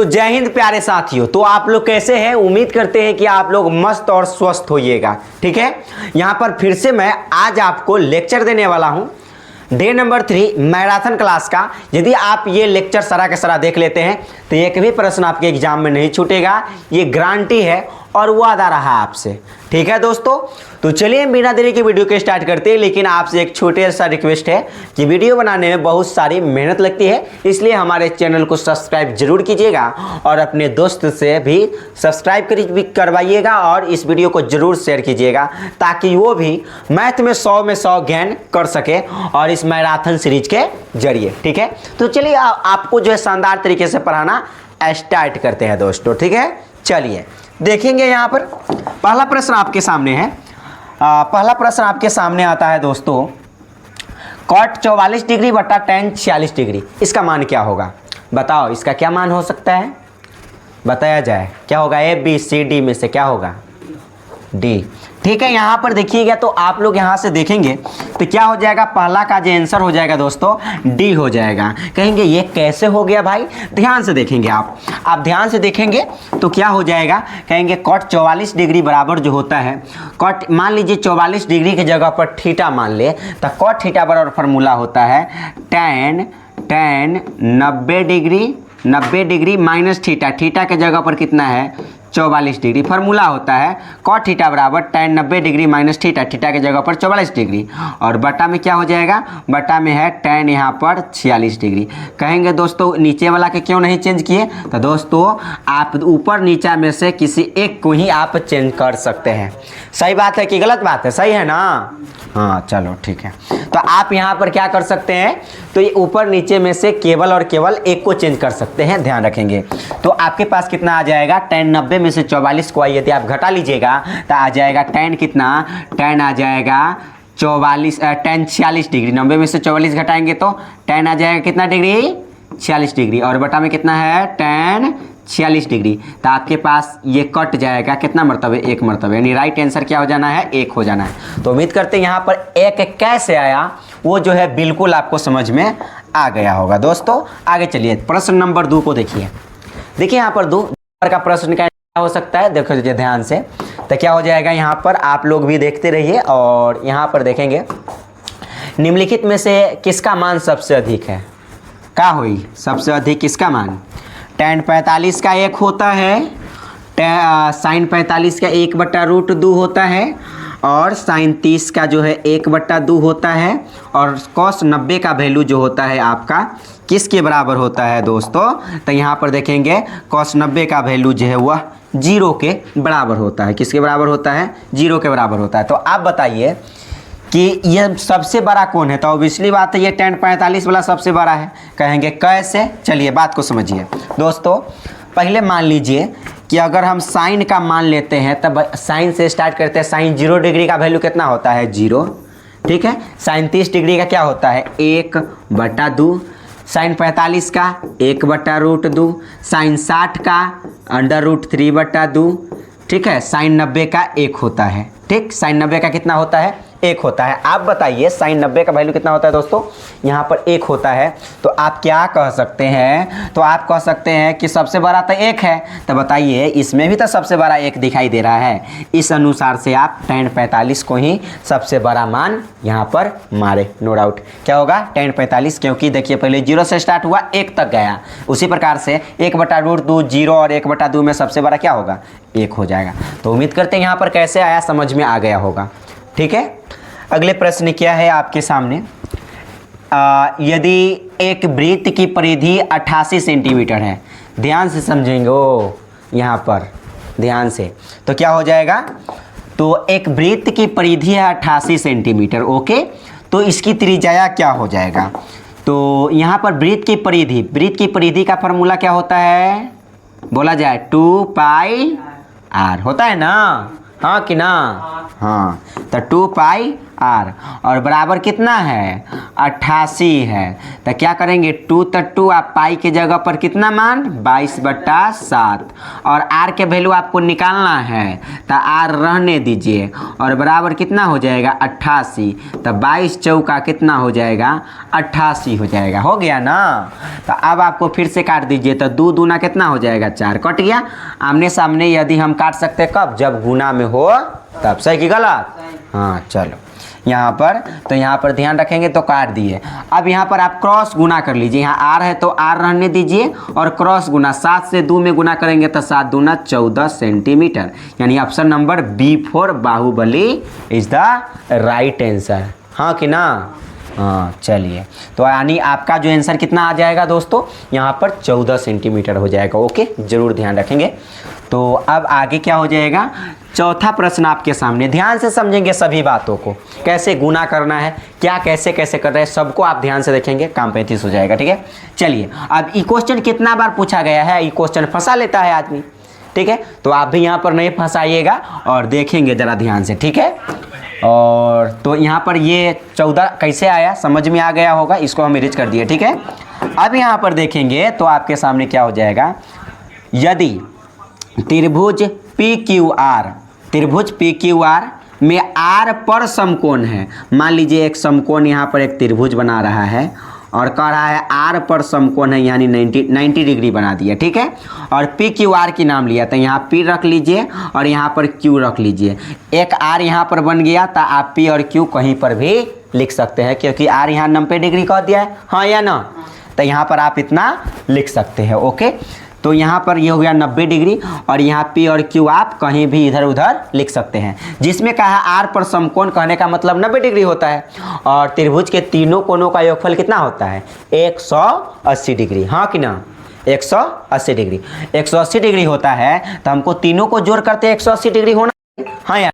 तो जय हिंद प्यारे साथियों। तो आप लोग कैसे हैं? उम्मीद करते हैं कि आप लोग मस्त और स्वस्थ होइएगा। ठीक है, यहाँ पर फिर से मैं आज आपको लेक्चर देने वाला हूँ डे नंबर 3 मैराथन क्लास का। यदि आप ये लेक्चर सारा का सारा देख लेते हैं तो एक भी प्रश्न आपके एग्जाम में नहीं छूटेगा, ये गारंटी है और वादा रहा आपसे। ठीक है दोस्तों, तो चलिए बिना देरी के वीडियो को स्टार्ट करते हैं। लेकिन आपसे एक छोटे सा रिक्वेस्ट है कि वीडियो बनाने में बहुत सारी मेहनत लगती है, इसलिए हमारे चैनल को सब्सक्राइब जरूर कीजिएगा और अपने दोस्त से भी सब्सक्राइब करवाइएगा और इस वीडियो को जरूर शेयर कीजिएगा ताकि वो भी मैथ में 100 में 100 ज्ञान कर सके और इस मैराथन सीरीज के जरिए। ठीक है, तो चलिए आपको जो है शानदार तरीके से पढ़ाना स्टार्ट करते हैं दोस्तों। ठीक है, चलिए देखेंगे। यहाँ पर पहला प्रश्न आपके सामने है। पहला प्रश्न आपके सामने आता है दोस्तों, कॉट 44 डिग्री बटा tan 46 डिग्री, इसका मान क्या होगा? बताओ इसका क्या मान हो सकता है, बताया जाए। क्या होगा? ए बी सी डी में से क्या होगा? डी। ठीक है, यहाँ पर देखिएगा तो आप लोग यहाँ से देखेंगे तो क्या हो जाएगा? पहला का जो आंसर हो जाएगा दोस्तों डी हो जाएगा। कहेंगे ये कैसे हो गया भाई? ध्यान से देखेंगे आप ध्यान से देखेंगे तो क्या हो जाएगा? कहेंगे कॉट 44 डिग्री बराबर जो होता है, कॉट मान लीजिए 44 डिग्री की जगह पर थीटा मान ले तो कॉट थीटा बराबर फॉर्मूला होता है tan 90 डिग्री माइनस थीटा के जगह पर कितना है? 44 डिग्री। फार्मूला होता है कॉट थीटा बराबर tan 90 डिग्री माइनस थीटा के जगह पर 44 डिग्री और बटा में क्या हो जाएगा? बटा में है tan यहाँ पर 46 डिग्री। कहेंगे दोस्तों नीचे वाला के क्यों नहीं चेंज किए? तो दोस्तों आप ऊपर नीचा में से किसी एक को ही आप चेंज कर सकते हैं। सही बात है कि गलत बात है? सही है ना? हाँ चलो ठीक है। तो आप यहाँ पर क्या कर सकते हैं? तो ये ऊपर नीचे में से केवल और केवल एक को चेंज कर सकते हैं, ध्यान रखेंगे। तो आपके पास कितना आ जाएगा? tan 90 में से 44 को यदि आप घटा लीजिएगा तो आ जाएगा tan कितना? tan आ जाएगा tan 46 डिग्री। 90 में से 44 घटाएंगे तो tan आ जाएगा कितना डिग्री? 46 डिग्री और बटा में कितना है? tan 46 degree. तो आपके पास ये कट जाएगा कितना मरतबे? एक मरतबे, यानी राइट आंसर क्या हो जाना है? एक हो जाना है। तो उम्मीद करते हैं यहाँ पर एक कैसे आया वो जो है बिल्कुल आपको समझ में आ गया होगा। दोस्तों आगे चलिए प्रश्न नंबर 2 को देखिए। देखिए यहाँ पर 2 का प्रश्न क्या हो सकता है, देखो लीजिए ध्यान से। तो क्या हो जाएगा यहाँ पर, आप लोग भी देखते रहिए और यहाँ पर देखेंगे निम्नलिखित में से किसका मान सबसे अधिक है? क्या हुई सबसे अधिक किसका मान? tan 45 का 1 होता है, sin 45 का 1/√2 होता है और sin 30 का जो है 1/2 होता है और cos 90 का वैल्यू जो होता है आपका किसके बराबर होता है दोस्तों? तो यहाँ पर देखेंगे cos 90 का वैल्यू जो है वह 0 के बराबर होता है। किसके बराबर होता है? 0 के बराबर होता है। तो आप बताइए कि ये सबसे बड़ा कौन है? तो ऑब्वियसली बात है ये tan 45 वाला सबसे बड़ा है। कहेंगे कैसे? चलिए बात को समझिए दोस्तों। पहले मान लीजिए कि अगर हम साइन का मान लेते हैं तब साइन से स्टार्ट करते हैं। साइन 0 डिग्री का वैल्यू कितना होता है? 0। ठीक है, साइन 30 डिग्री का क्या होता है? 1/2। साइन 45 का 1/√2। साइन 60 का √3/2। ठीक है, साइन 90 का 1 होता है। ठीक, साइन 90 का कितना होता है? 1 होता है। आप बताइए साइन 90 का वैल्यू कितना होता है दोस्तों? यहाँ पर 1 होता है। तो आप क्या कह सकते हैं? तो आप कह सकते हैं कि सबसे बड़ा तो 1 है। तो बताइए इसमें भी तो सबसे बड़ा 1 दिखाई दे रहा है। इस अनुसार से आप tan 45 को ही सबसे बड़ा मान यहाँ पर मारे, नो डाउट। क्या होगा? tan 45, क्योंकि देखिए पहले 0 से स्टार्ट हुआ 1 तक गया। उसी प्रकार से 1/√2 0 और 1/2 में सबसे बड़ा क्या होगा? 1 हो जाएगा। तो उम्मीद करते हैं यहाँ पर कैसे आया समझ में आ गया होगा। ठीक है, अगले प्रश्न क्या है आपके सामने? यदि एक वृत्त की परिधि 88 सेंटीमीटर है, ध्यान से समझेंगे ओ यहाँ पर ध्यान से। तो क्या हो जाएगा? तो एक वृत्त की परिधि है 88 सेंटीमीटर। ओके, तो इसकी त्रिज्या क्या हो जाएगा? तो यहाँ पर वृत्त की परिधि का फॉर्मूला क्या होता है? बोला जाए 2πr होता है ना? हाँ कि ना? हाँ, तो 2πr आर और बराबर कितना है 88 है। तो क्या करेंगे 2 तो 2 आप पाई के जगह पर कितना मान 22/7 और आर के वैल्यू आपको निकालना है तो आर रहने दीजिए और बराबर कितना हो जाएगा 88। तो 22 चौका कितना हो जाएगा 88 हो जाएगा। हो गया ना। तो अब आपको फिर से काट दीजिए तो 2 दूना कितना हो जाएगा 4 कट गया। आमने सामने यदि हम काट सकते कब जब गुना में हो तब। सही कि गलत? हाँ चलो यहाँ पर तो यहाँ पर ध्यान रखेंगे तो काट दिए। अब यहाँ पर आप क्रॉस गुना कर लीजिए। यहाँ आर है तो आर रहने दीजिए और क्रॉस गुना 7 से 2 में गुना करेंगे तो 7 दूना 14 सेंटीमीटर। यानी option number B4 Baahubali is the right answer. हाँ कि ना? हाँ चलिए तो यानी आपका जो आंसर कितना आ जाएगा दोस्तों यहाँ पर 14 सेंटीमीटर हो जाएगा। ओके ज़रूर ध्यान रखेंगे। तो अब आगे क्या हो जाएगा चौथा प्रश्न आपके सामने। ध्यान से समझेंगे सभी बातों को, कैसे गुना करना है क्या कैसे कैसे कर रहे हैं सबको आप ध्यान से देखेंगे। काम 35 हो जाएगा। ठीक है चलिए अब ई क्वेश्चन कितना बार पूछा गया है। ई क्वेश्चन फंसा लेता है आदमी। ठीक है तो आप भी यहाँ पर नहीं फंसाइएगा और देखेंगे ज़रा ध्यान से। ठीक है और तो यहाँ पर ये 14 कैसे आया समझ में आ गया होगा। इसको हम इरेज कर दिए। ठीक है अब यहाँ पर देखेंगे तो आपके सामने क्या हो जाएगा। यदि त्रिभुज पी क्यू आर में आर पर समकोण है। मान लीजिए एक समकोण यहाँ पर एक त्रिभुज बना रहा है और कह रहा है आर पर समकोण है यानी 90 डिग्री बना दिया। ठीक है और पी क्यू आर की नाम लिया तो यहाँ पी रख लीजिए और यहाँ पर क्यू रख लीजिए। एक आर यहाँ पर बन गया तो आप पी और क्यू कहीं पर भी लिख सकते हैं क्योंकि आर यहाँ 90 डिग्री कह दिया है। हाँ या ना? तो यहाँ पर आप इतना लिख सकते हैं। ओके तो यहाँ पर ये हो गया 90 डिग्री और यहाँ पी और क्यू आप कहीं भी इधर उधर लिख सकते हैं। जिसमें कहा आर पर समकोण कहने का मतलब 90 डिग्री होता है और त्रिभुज के तीनों कोणों का योगफल कितना होता है 180 डिग्री। हाँ कि ना? 180 डिग्री 180 डिग्री होता है तो हमको तीनों को जोड़ करते 180 डिग्री होना। हाँ यार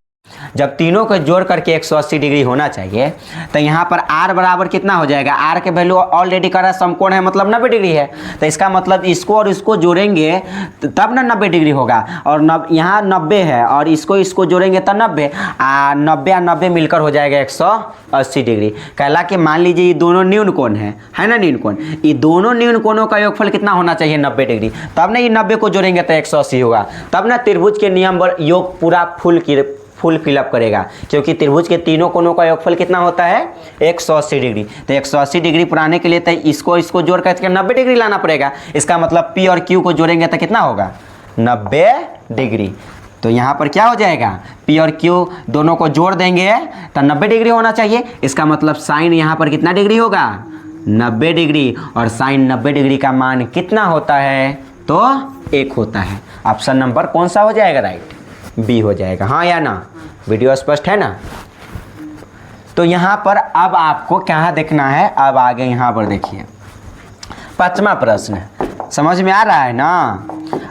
जब तीनों को जोड़ करके 180 डिग्री होना चाहिए तो यहाँ पर r बराबर कितना हो जाएगा। r के वैल्यू ऑलरेडी कर रहा है समकोण है मतलब 90 डिग्री है तो इसका मतलब इसको और इसको जोड़ेंगे तब ना 90 डिग्री होगा। और यहाँ 90 है और इसको जोड़ेंगे तो 90 90 और 90 मिलकर हो जाएगा 180 डिग्री। कहला कि मान लीजिए ये दोनों न्यून कोण है ना न्यून कोण। ये दोनों न्यून कोणों का योगफल कितना होना चाहिए 90 डिग्री। तब ना ये 90 को जोड़ेंगे तो 180 होगा। तब ना त्रिभुज के नियम योग पूरा फुल फिलअप करेगा क्योंकि त्रिभुज के तीनों कोणों का योगफल कितना होता है 180 डिग्री। तो 180 डिग्री पुराने के लिए तो इसको जोड़ करके 90 डिग्री लाना पड़ेगा। इसका मतलब पी और क्यू को जोड़ेंगे तो कितना होगा 90 डिग्री। तो यहाँ पर क्या हो जाएगा पी और क्यू दोनों को जोड़ देंगे तो 90 डिग्री होना चाहिए। इसका मतलब साइन यहाँ पर कितना डिग्री होगा 90 डिग्री और साइन 90 डिग्री का मान कितना होता है तो 1 होता है। ऑप्शन नंबर कौन सा हो जाएगा राइट बी हो जाएगा। हाँ या ना? वीडियो स्पष्ट है ना? तो यहाँ पर अब आपको क्या देखना है। अब आगे यहाँ पर देखिए 5वां प्रश्न समझ में आ रहा है ना।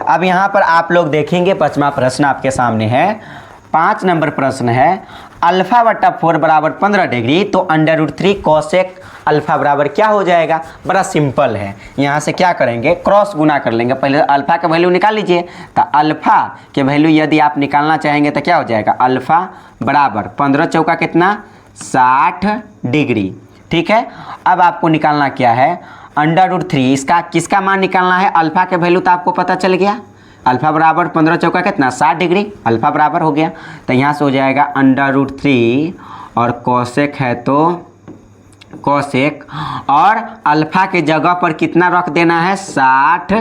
अब यहाँ पर आप लोग देखेंगे 5वां प्रश्न आपके सामने है। 5 नंबर प्रश्न है अल्फा बटा 4 बराबर 15 डिग्री तो √3 कोसेक अल्फा बराबर क्या हो जाएगा। बड़ा सिंपल है। यहाँ से क्या करेंगे क्रॉस गुना कर लेंगे। पहले अल्फा का वैल्यू निकाल लीजिए तो अल्फा के वैल्यू यदि आप निकालना चाहेंगे तो क्या हो जाएगा अल्फा बराबर 15 चौका कितना 60 डिग्री। ठीक है अब आपको निकालना क्या है √3 इसका किसका मान निकालना है। अल्फा के वैल्यू तो आपको पता चल गया। अल्फा बराबर 15 चौका कितना 60 डिग्री अल्फा बराबर हो गया। तो यहाँ से हो जाएगा √3 और कोसेक है तो कोसेक और अल्फा के जगह पर कितना रख देना है 60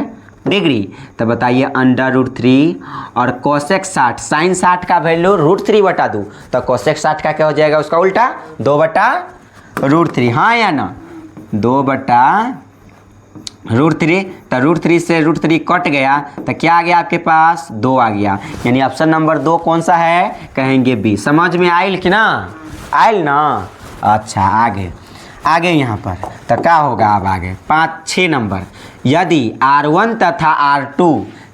डिग्री। तो बताइए √3 और कोसेक 60 साइन 60 का वैल्यू √3 बटा 2 तो कोसेक 60 का क्या हो जाएगा उसका उल्टा 2 बटा √3। हाँ या ना 2 बटा √3 तो √3 से √3 कट गया तो क्या आ गया आपके पास 2 आ गया। यानी ऑप्शन नंबर 2 कौन सा है कहेंगे बी। समझ में आयल कि ना आयल ना। अच्छा आगे यहाँ पर तो क्या होगा। अब आगे 5-6 नंबर यदि R1 तथा R2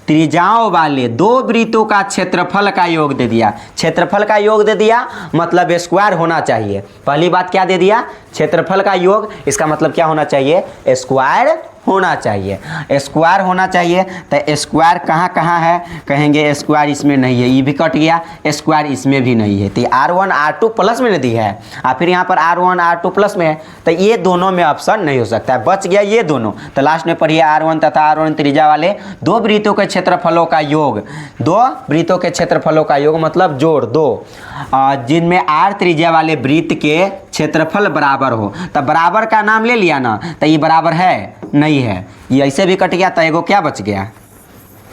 त्रिज्याओं वाले 2 वृत्तों का क्षेत्रफल का योग दे दिया। क्षेत्रफल का योग दे दिया मतलब स्क्वायर होना चाहिए। पहली बात क्या दे दिया क्षेत्रफल का योग। इसका मतलब क्या होना चाहिए स्क्वायर होना चाहिए, स्क्वायर होना चाहिए। तो स्क्वायर कहाँ कहाँ है, कहेंगे स्क्वायर इसमें नहीं है, ये भी कट गया, स्क्वायर इसमें भी नहीं है। तो R1 R2 प्लस में दी है और फिर यहाँ पर R1 R2 प्लस में है, तो ये दोनों में ऑप्शन नहीं हो सकता है, बच गया ये दोनों। तो लास्ट में पढ़िए R1 तथा R1 त्रिज्या वाले दो वृत्तों के क्षेत्रफलों का योग, दो वृत्तों के क्षेत्रफलों का योग मतलब जोड़ दो, जिनमें R त्रिज्या वाले वृत्त के क्षेत्रफल बराबर हो। तो बराबर का नाम ले लिया ना, तो ये बराबर है नहीं है, ये ऐसे भी कट गया, तो एगो क्या बच गया,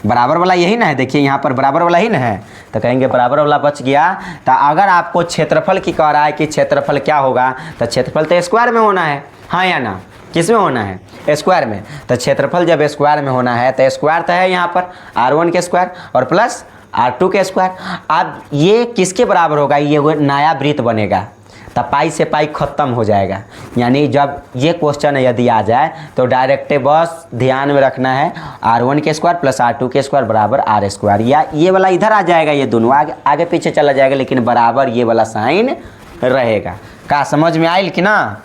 बराबर वाला यही ना है, देखिए यहाँ पर बराबर वाला ही ना है, तो कहेंगे बराबर वाला बच गया। तो अगर आपको क्षेत्रफल की कह रहा है कि क्षेत्रफल क्या होगा, तो क्षेत्रफल तो स्क्वायर में होना है, हाँ या ना, किस में होना है, स्क्वायर में। तो क्षेत्रफल जब स्क्वायर में होना है तो स्क्वायर तो है यहाँ पर R1 के स्क्वायर और प्लस R2 के स्क्वायर। अब ये किसके बराबर होगा, ये नया वृत्त बनेगा, तो पाई से पाई खत्म हो जाएगा। यानी जब ये क्वेश्चन यदि आ जाए तो डायरेक्ट बस ध्यान में रखना है R1 के स्क्वायर प्लस R2 के स्क्वायर बराबर R स्क्वायर, या ये वाला इधर आ जाएगा, ये दोनों आगे आगे पीछे चला जाएगा, लेकिन बराबर ये वाला साइन रहेगा। का समझ में आयल कि ना,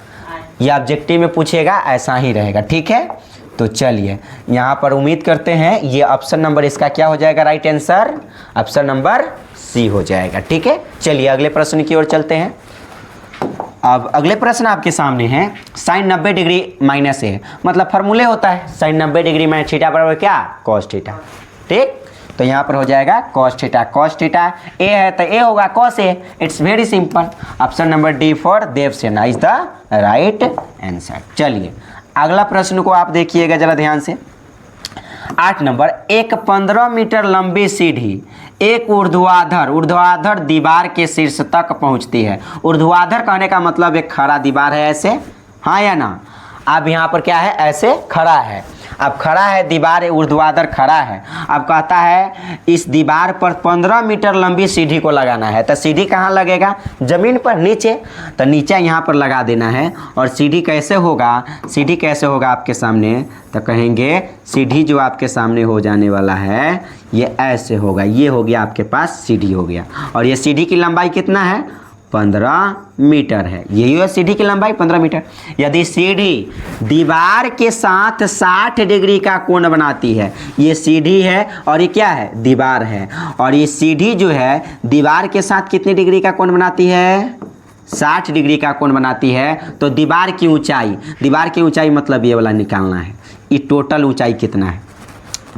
ये ऑब्जेक्टिव में पूछेगा ऐसा ही रहेगा, ठीक है। तो चलिए यहाँ पर उम्मीद करते हैं ये ऑप्शन नंबर इसका क्या हो जाएगा, right answer option number C हो जाएगा, ठीक है। चलिए अगले प्रश्न की ओर चलते हैं। अब अगले प्रश्न आपके सामने है साइन 90 डिग्री माइनस ए, मतलब फार्मूले होता है साइन 90 डिग्री माइनस थीटा बराबर क्या, कॉस थीटा, ठीक। तो यहाँ पर हो जाएगा कॉस थीटा ए है तो ए होगा cos A, it's very simple. Option number D for Devasena is the right answer. चलिए अगला प्रश्न को आप देखिएगा जरा ध्यान से। 8 नंबर, एक 15 मीटर लंबी सीढ़ी एक ऊर्ध्वाधर दीवार के शीर्ष तक पहुंचती है। ऊर्ध्वाधर कहने का मतलब एक खड़ा दीवार है ऐसे, हाँ या ना। अब यहाँ पर क्या है, ऐसे खड़ा है, अब खड़ा है दीवार ऊर्ध्वाधर खड़ा है। अब कहता है इस दीवार पर 15 मीटर लंबी सीढ़ी को लगाना है। तो सीढ़ी कहाँ लगेगा, जमीन पर, नीचे। तो नीचे यहाँ पर लगा देना है। और सीढ़ी कैसे होगा, सीढ़ी कैसे होगा आपके सामने, तो कहेंगे सीढ़ी जो आपके सामने हो जाने वाला है ये ऐसे होगा, ये हो गया आपके पास सीढ़ी हो गया। और ये सीढ़ी की लंबाई कितना है, 15 मीटर है, यही है सीढ़ी की लंबाई 15 मीटर। यदि सीढ़ी दीवार के साथ 60 डिग्री का कोण बनाती है, ये सीढ़ी है और ये क्या है, दीवार है, और ये सीढ़ी जो है दीवार के साथ कितने डिग्री का कोण बनाती है, 60 डिग्री का कोण बनाती है। तो दीवार की ऊंचाई मतलब ये वाला निकालना है, ये टोटल ऊंचाई कितना है।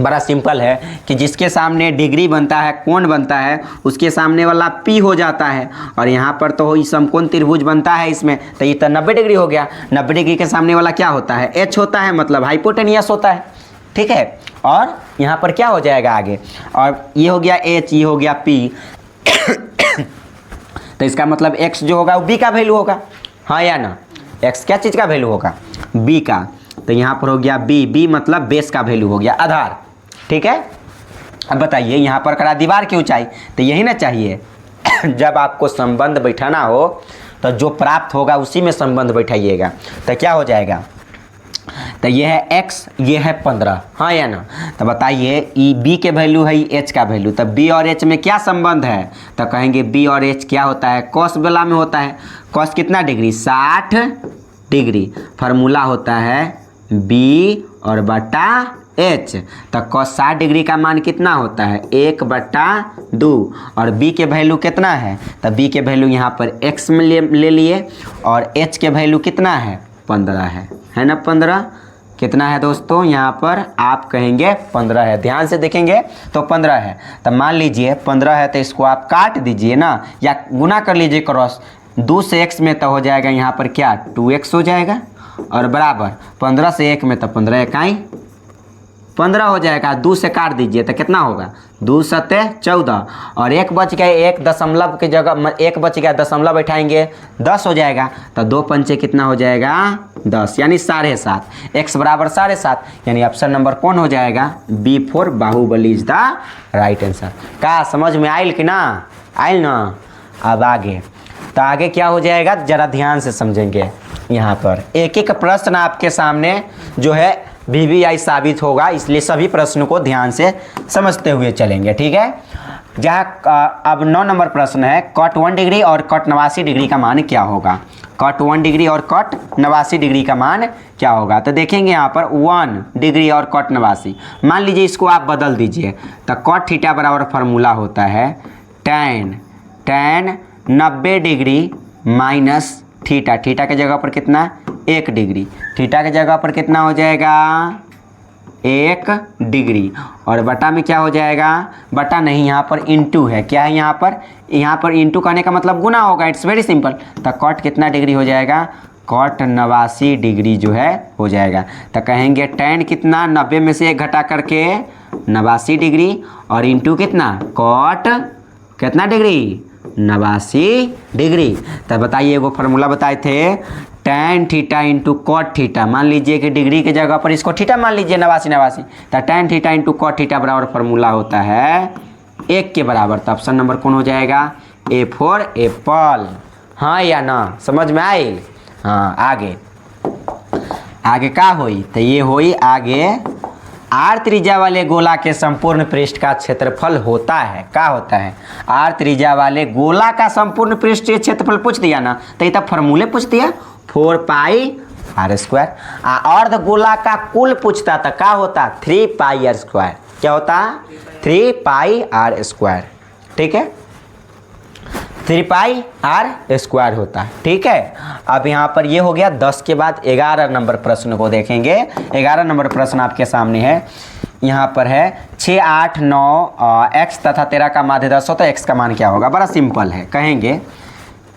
बड़ा सिंपल है कि जिसके सामने डिग्री बनता है, कोण बनता है, उसके सामने वाला P हो जाता है। और यहाँ पर तो समकोण त्रिभुज बनता है इसमें, तो ये तो 90 डिग्री हो गया। 90 डिग्री के सामने वाला क्या होता है, H होता है, मतलब हाइपोटेनियस होता है, ठीक है। और यहाँ पर क्या हो जाएगा आगे, और ये हो गया H, ये हो गया P तो इसका मतलब X जो होगा वो B का वैल्यू होगा, हाँ या ना। X क्या चीज़ का वैल्यू होगा, B का। तो यहाँ पर हो गया B मतलब बेस का वैल्यू हो गया, आधार, ठीक है। अब बताइए यहाँ पर करा दीवार की ऊंचाई, तो यही ना चाहिए जब आपको संबंध बैठाना हो तो जो प्राप्त होगा उसी में संबंध बैठाइएगा। तो क्या हो जाएगा, तो ये है x, ये है 15, हाँ या ना। तो बताइए ई b के वैल्यू है, h का वैल्यू, तो b और h में क्या संबंध है, तो कहेंगे b और h क्या होता है, कॉस वाला में होता है। कॉस कितना डिग्री, 60 डिग्री। फार्मूला होता है b और बटा h। तो cos 60 डिग्री का मान कितना होता है, 1/2। और b के वैल्यू कितना है, तो b के वैल्यू यहाँ पर x में ले लिए, और h के वैल्यू कितना है, 15 है ना। 15 कितना है दोस्तों, यहाँ पर आप कहेंगे 15 है, ध्यान से देखेंगे तो 15 है। तो मान लीजिए 15 है तो इसको आप काट दीजिए ना, या गुना कर लीजिए क्रॉस 2 से x में, तो हो जाएगा यहाँ पर क्या 2x हो जाएगा, और बराबर 15 से 1 में तो 15 इकाई 15 हो जाएगा। 2 से काट दीजिए तो कितना होगा, 2 सत्ते 14, और 1 बच गया, 1 दशमलव की जगह 1 बच गया, दशमलव बैठाएंगे 10 हो जाएगा। तो 2 पंचे कितना हो जाएगा, 10, यानी 7.5। x बराबर 7.5, यानी ऑप्शन नंबर कौन हो जाएगा, B for Baahubali is the right answer. का समझ में आयल कि ना, आयल ना। अब आगे तो आगे क्या हो जाएगा, जरा ध्यान से समझेंगे। यहाँ पर एक एक प्रश्न आपके सामने जो है VVI साबित होगा, इसलिए सभी प्रश्नों को ध्यान से समझते हुए चलेंगे, ठीक है। जहाँ अब 9 नंबर प्रश्न है, कॉट 1 डिग्री और कॉट 89 डिग्री का मान क्या होगा। कॉट 1 डिग्री और कॉट 89 डिग्री का मान क्या होगा। तो देखेंगे यहाँ पर 1 डिग्री और कॉट 89, मान लीजिए इसको आप बदल दीजिए। तो कॉट थीटा बराबर फार्मूला होता है tan 90 degree minus theta. Theta के जगह पर कितना, 1 डिग्री। थीटा के जगह पर कितना हो जाएगा, 1 डिग्री। और बटा में क्या हो जाएगा, बटा नहीं, यहाँ पर इंटू है। क्या है यहाँ पर इंटू करने का मतलब गुना होगा। It's very simple. तो कॉट कितना डिग्री हो जाएगा, कॉट 89 डिग्री जो है हो जाएगा। तो कहेंगे tan कितना, 90 में से 1 घटा करके 89 डिग्री, और इंटू कितना, कॉट कितना डिग्री, 89 डिग्री। तो बताइए, एगो फार्मूला बताए थे, tan theta into cot theta. मान लीजिए कि डिग्री के जगह पर इसको थीटा मान लीजिए, 89। तो tan theta into cot theta बराबर फार्मूला होता है 1 के बराबर। तो ऑप्शन नंबर कौन हो जाएगा, A फॉर एप्पल। हाँ या ना, समझ में आए। हाँ, आगे क्या होई, तो ये होई आगे, आर त्रिज्या वाले गोला के संपूर्ण पृष्ठ का क्षेत्रफल होता है, क्या होता है, आर त्रिज्या वाले गोला का संपूर्ण पृष्ठ क्षेत्रफल पूछ दिया ना, तो ये तब फॉर्मूले पूछ दिया 4 पाई आर स्क्वायर। अर्ध गोला का कुल पूछता था, क्या होता, 3 पाई आर स्क्वायर। क्या होता, 3 पाई आर स्क्वायर। ठीक है, 3 पाई आर स्क्वायर होता है। ठीक है, अब यहाँ पर ये हो गया। 10 के बाद 11 नंबर प्रश्न को देखेंगे। 11 नंबर प्रश्न आपके सामने है। यहाँ पर है 6, 8, 9 x तथा 13 का माध्य 10 हो तो x का मान क्या होगा। बड़ा सिंपल है, कहेंगे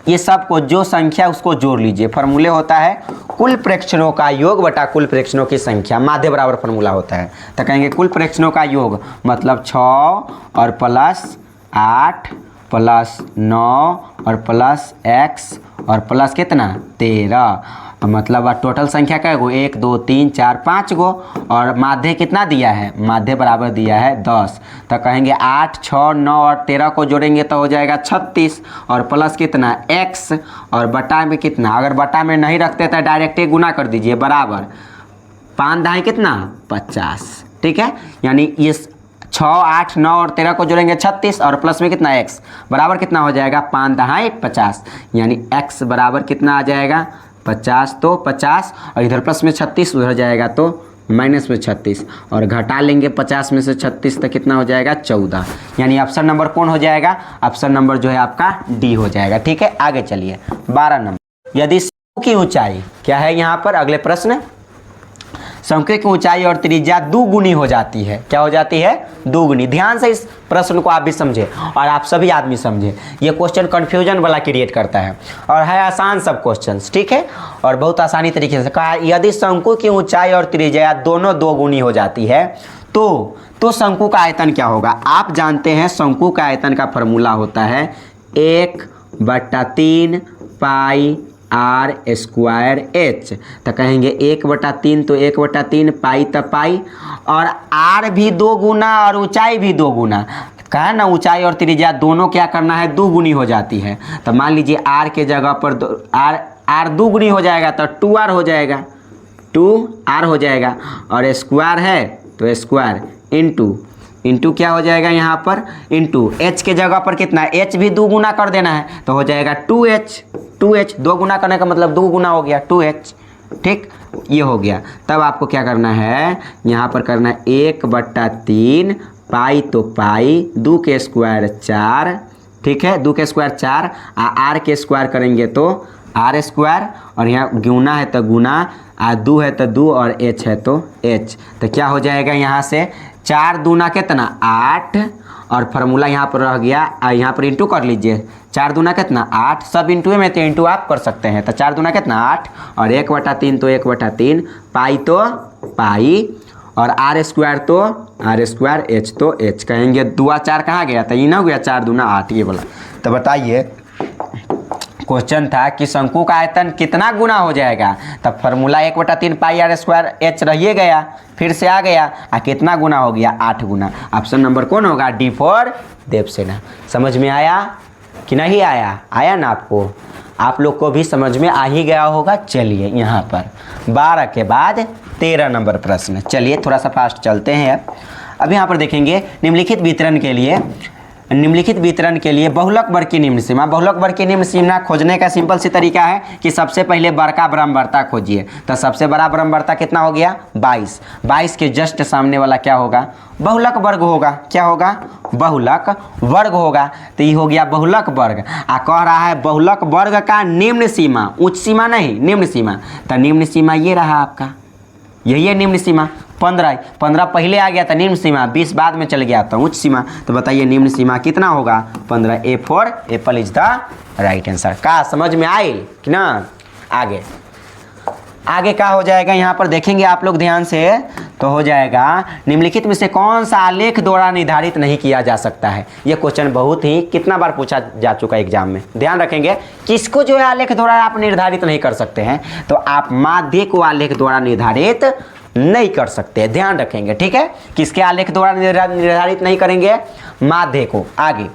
ये सब को जो संख्या उसको जोड़ लीजिए। फॉर्मूले होता है कुल प्रेक्षणों का योग बटा कुल प्रेक्षणों की संख्या, माध्य बराबर फॉर्मूला होता है। तो कहेंगे कुल प्रेक्षणों का योग मतलब 6 और प्लस 8 प्लस 9 और प्लस x और प्लस कितना 13, मतलब टोटल संख्या क्या गो, 1 2 3 4 5 गो। और माध्य कितना दिया है, माध्य बराबर दिया है 10। तो कहेंगे 8, 6, 9 और 13 को जोड़ेंगे तो हो जाएगा 36, और प्लस कितना x, और बटा में कितना, अगर बटा में नहीं रखते तो डायरेक्ट ही गुना कर दीजिए, बराबर 5 दाएँ कितना 50। ठीक है, यानी ये 6, 8, 9 और 13 को जोड़ेंगे 36, और प्लस में कितना x बराबर कितना हो जाएगा 5 दाएँ 50, यानी x बराबर कितना आ जाएगा 50। तो 50 और इधर प्लस में 36, उधर जाएगा तो माइनस में 36, और घटा लेंगे 50 में से 36 तो कितना हो जाएगा 14। यानी ऑप्शन नंबर कौन हो जाएगा, ऑप्शन नंबर जो है आपका डी हो जाएगा। ठीक है, आगे चलिए 12 नंबर। यदि शंकु की ऊंचाई क्या है, यहाँ पर अगले प्रश्न, शंकु की ऊंचाई और त्रिज्या दुगुनी हो जाती है। क्या हो जाती है, दुगुनी। ध्यान से इस प्रश्न को आप भी समझे और आप सभी आदमी समझे। ये क्वेश्चन कंफ्यूजन वाला क्रिएट करता है और है आसान सब क्वेश्चंस। ठीक है, और बहुत आसानी तरीके से कहा, यदि शंकु की ऊंचाई और त्रिज्या दोनों दोगुनी हो जाती है तो शंकु का आयतन क्या होगा। आप जानते हैं शंकु का आयतन का फॉर्मूला होता है 1/3 पाई आर स्क्वायर एच। तो कहेंगे 1/3 तो 1/3 पाई तो पाई, और आर भी 2 गुना और ऊंचाई भी 2 गुना। कहा ना, ऊंचाई और त्रिज्या दोनों क्या करना है, दुगुनी हो जाती है। तो मान लीजिए आर के जगह पर आर दुगुनी हो जाएगा तो 2r हो जाएगा, 2r हो जाएगा, और स्क्वायर है तो स्क्वायर इंटू क्या हो जाएगा यहाँ पर, इंटू h के जगह पर कितना, h भी 2 गुना कर देना है तो हो जाएगा 2h 2 गुना करने का मतलब 2 गुना हो गया 2h। ठीक, ये हो गया। तब आपको क्या करना है, यहाँ पर करना है 1/3 पाई तो पाई, 2 के स्क्वायर 4। ठीक है, 2 के स्क्वायर 4, आर के स्क्वायर करेंगे तो आर स्क्वायर, और यहाँ गुना है तो गुना, 2 है तो 2 और h है तो h। तो क्या हो जाएगा, यहाँ से 4 दूना कितना 8, और फार्मूला यहाँ पर रह गया, यहाँ पर इंटू कर लीजिए। 4 दूना कितना 8, सब इंटू में तो इंटू आप कर सकते हैं। तो 4 दूना कितना 8, और 1/3 तो 1/3 पाई तो पाई, और आर स्क्वायर तो आर स्क्वायर, एच तो एच। कहेंगे 2 4 कहाँ गया, तो ये ना हो गया 4 दूना 8 ये बोला। तो बताइए, क्वेश्चन था कि शंकु का आयतन कितना गुना हो जाएगा। तब formula 1/3 pi R square H रहिए गया, फिर से आ गया, कितना गुना हो गया 8 गुना। ऑप्शन नंबर कौन होगा, डी फॉर देवसेना। समझ में आया कि नहीं आया, आया ना आपको, आप लोग को भी समझ में आ ही गया होगा। चलिए यहाँ पर 12 के बाद 13 नंबर प्रश्न। चलिए थोड़ा सा फास्ट चलते हैं। अब यहाँ पर देखेंगे, निम्नलिखित वितरण के लिए निम्नलिखित वितरण के लिए बहुलक वर्ग की निम्न सीमा। बहुलक वर्ग की निम्न सीमा खोजने का सिंपल सी तरीका है कि सबसे पहले बड़का ब्रह्मवर्ता खोजिए। तो सबसे बड़ा ब्रह्मवर्ता कितना हो गया 22। 22 के जस्ट सामने वाला क्या होगा बहुलक वर्ग होगा। क्या होगा बहुलक वर्ग होगा। तो ये हो गया बहुलक वर्ग। कह रहा है बहुलक वर्ग का निम्न सीमा, उच्च सीमा नहीं निम्न सीमा। तो निम्न सीमा ये रहा आपका, यही है निम्न सीमा 15। 15 पहले आ गया था निम्न सीमा, 20 बाद में चल गया था उच्च सीमा। तो बताइए निम्न सीमा कितना होगा 15। A for Apple is the right answer. का समझ में आई कि ना। आगे आगे क्या हो जाएगा यहाँ पर देखेंगे आप लोग ध्यान से, तो हो जाएगा निम्नलिखित में से कौन सा आलेख द्वारा निर्धारित नहीं किया जा सकता है। ये क्वेश्चन बहुत ही कितना बार पूछा जा चुका है एग्जाम में। ध्यान रखेंगे किसको जो है आलेख द्वारा आप निर्धारित नहीं कर सकते हैं, तो आप माध्य को आलेख द्वारा निर्धारित नहीं कर सकते। ध्यान रखेंगे ठीक है, किसके आलेख द्वारा निर्धारित नहीं करेंगे माध्य को। आगे